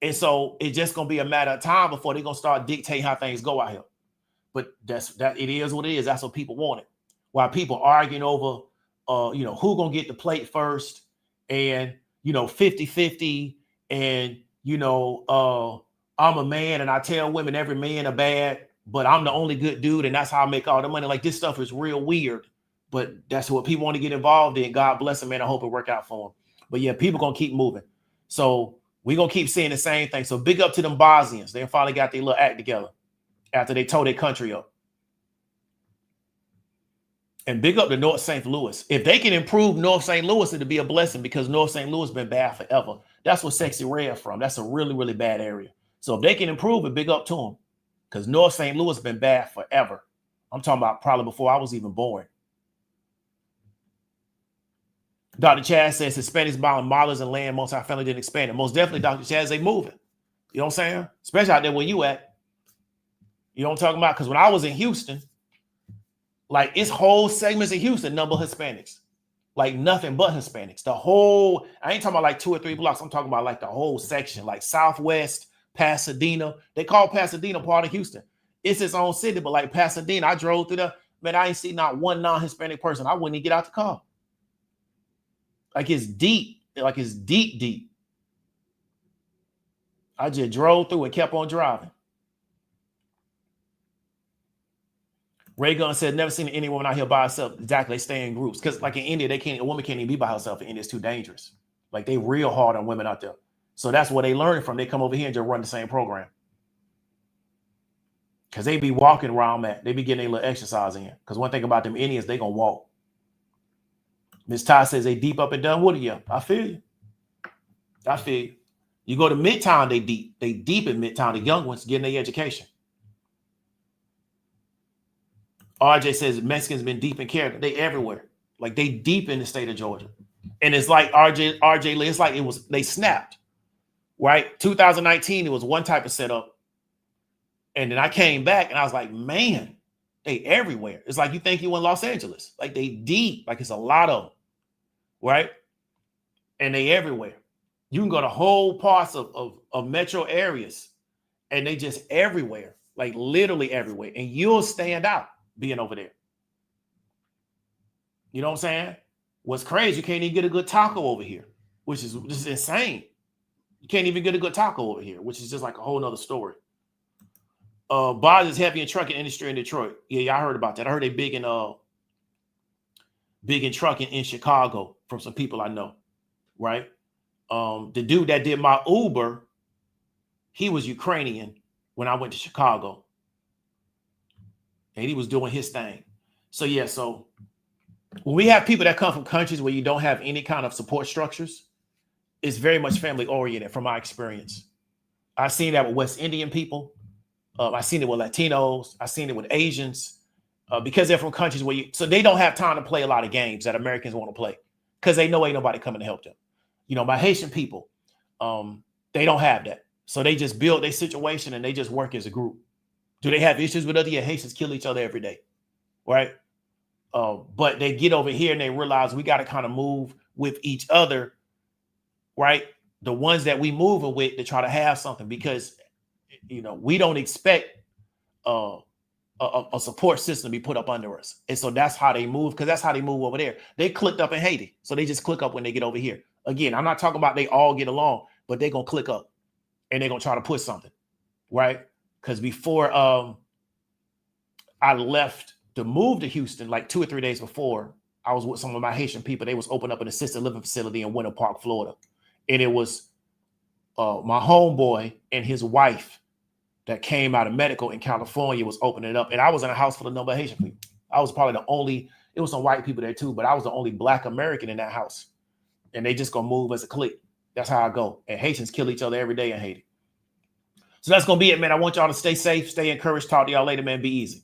And so it's just gonna be a matter of time before they're gonna start dictating how things go out here. But it is what it is. That's what people want it. While people arguing over who gonna get the plate first, and 50-50, and I'm a man and I tell women every man are bad, but I'm the only good dude, and that's how I make all the money. Like, this stuff is real weird, but that's what people want to get involved in. God bless them, man. I hope it work out for them. But yeah, people gonna keep moving. So we're gonna keep seeing the same thing. So big up to them Bosnians. They finally got their little act together after they tore their country up. And big up to North St. Louis. If they can improve North St. Louis, it'll be a blessing, because North St. Louis been bad forever. That's where Sexy Red from. That's a really, really bad area. So if they can improve it, big up to them, because North St. Louis been bad forever. I'm talking about probably before I was even born. Dr. Chad says Hispanics buying models and land multifamily didn't expand it. Most definitely, Dr. Chad, they moving. You know what I'm saying? Especially out there where you at. You know what I'm talking about? Because when I was in Houston, like, it's whole segments of Houston, number of Hispanics. Like, nothing but Hispanics. The whole, I ain't talking about like 2 or 3 blocks. I'm talking about like the whole section, like Southwest, Pasadena. They call Pasadena part of Houston. It's its own city, but like Pasadena, I drove through there, man, I ain't seen not one non-Hispanic person. I wouldn't even get out the car. Like, it's deep. Like, it's deep. I just drove through and kept on driving. Ray Gunn said, never seen any woman out here by herself. Exactly. They stay in groups. Because like in India, a woman can't even be by herself in India. It's too dangerous. Like, they real hard on women out there. So that's where they learn from. They come over here and just run the same program. Because they be walking where I'm at. They be getting a little exercise in. Because one thing about them Indians, they going to walk. Miss Ty says they deep up and done. What are you? I feel you. You go to Midtown, they deep. They deep in Midtown. The young ones getting their education. RJ says Mexicans been deep in character. They everywhere. Like, they deep in the state of Georgia. And it's like RJ Lee, it's like they snapped. Right? 2019, it was one type of setup. And then I came back and I was like, man, they everywhere. It's like you think you in Los Angeles. Like, they deep. Like, it's a lot of them. Right? And they everywhere. You can go to whole parts of metro areas and they just everywhere. Like, literally everywhere. And you'll stand out being over there. You know what I'm saying? What's crazy, you can't even get a good taco over here, which is just insane. You can't even get a good taco over here, which is just like a whole nother story. Boz is heavy in trucking industry in Detroit. Yeah, I heard about that. I heard they big in trucking in Chicago from some people I know. Right? The dude that did my Uber, he was Ukrainian when I went to Chicago. And he was doing his thing. So yeah, so when we have people that come from countries where you don't have any kind of support structures, it's very much family oriented from my experience. I've seen that with West Indian people. I've seen it with Latinos. I've seen it with Asians because they're from countries where so they don't have time to play a lot of games that Americans want to play because they know ain't nobody coming to help them. You know, my Haitian people, they don't have that. So they just build their situation and they just work as a group. Do they have issues with other? Yeah, Haitians kill each other every day, right? But they get over here and they realize we got to kind of move with each other, right? The ones that we moving with to try to have something because, you know, we don't expect a support system to be put up under us. And so that's how they move because that's how they move over there. They clicked up in Haiti. So they just click up when they get over here. Again, I'm not talking about they all get along, but they're going to click up and they're going to try to put something, right? Because before I left to move to Houston, like 2 or 3 days before, I was with some of my Haitian people. They was opening up an assisted living facility in Winter Park, Florida. And it was my homeboy and his wife that came out of medical in California was opening it up. And I was in a house full of number of Haitian people. I was probably the only, it was some white people there too, but I was the only Black American in that house. And they just gonna move as a clique. That's how I go. And Haitians kill each other every day in Haiti. So that's gonna be it, man. I want y'all to stay safe, stay encouraged. Talk to y'all later, man. Be easy.